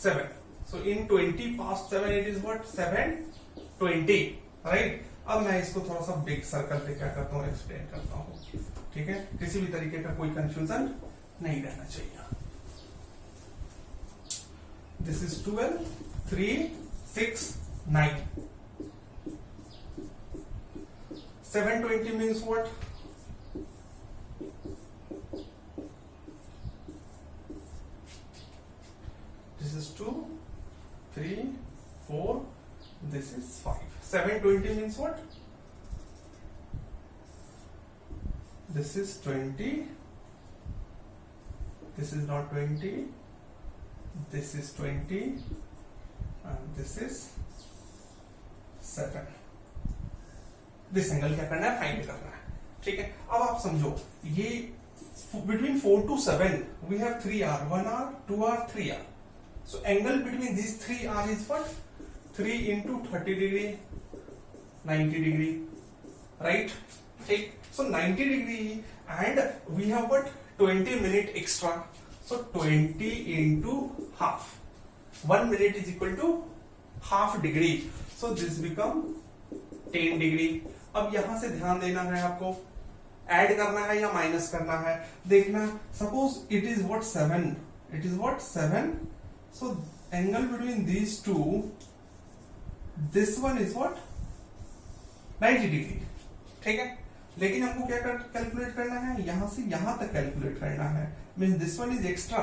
7. So in 20 past 7 it is what 7:20, right? अब मैं इसको थोड़ा सा बिग सर्कल पे क्या करता हूँ, एक्सप्लेन करता हूँ, ठीक है? किसी भी तरीके का कोई कंफ्यूजन नहीं रहना चाहिए। This is 12, 3, 6, 9. 720 means what? This is 2, 3, 4, this is 5. 720 means what? This is 20, this is not 20, this is 20, and this is 7. This angle क्या करना है, फाइंड करना है, ठीक है? अब आप समझो, ये between 4 to 7 we have 3 r, 1 r, 2 r, 3 r. So angle between these 3 r is what? 3 into 30 degree, 90 degree, right? ठीक, so 90 degree, and we have what 20 minute extra, so 20 into half, 1 minute is equal to half degree, so this become 10 degree. अब यहां से ध्यान देना है, आपको add करना है या माइनस करना है, देखना। Suppose it is what 7, it is what 7, so angle between these two, this one is what 90 degree, ठीक है? लेकिन हमको क्या कैलकुलेट करना है, यहां से यहां तक कैलकुलेट करना है, mean this one is extra,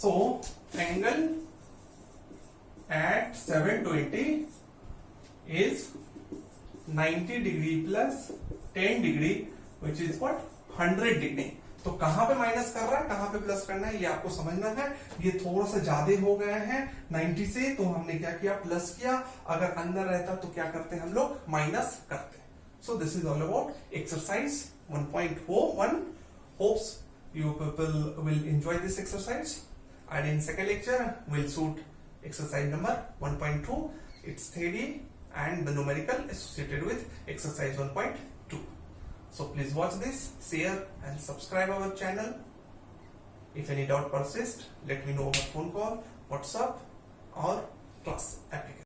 so angle at 720 is 90 degree plus 10 degree which is what 100 degree. तो कहां पे माइनस कर रहा है, कहां पे प्लस करना है, ये आपको समझना है। ये थोड़ा सा ज्यादा हो गया है 90 से, तो हमने क्या किया, प्लस किया। अगर अंदर रहता तो क्या करते हम लोग, माइनस करते। सो this is all about exercise 1.1. Hopes you people will enjoy this exercise, and in second lecture we'll shoot exercise number 1.2. its theory and the numerical associated with exercise 1.2. So please watch this, share and subscribe our channel. If any doubt persists, let me know over phone call, WhatsApp or class application.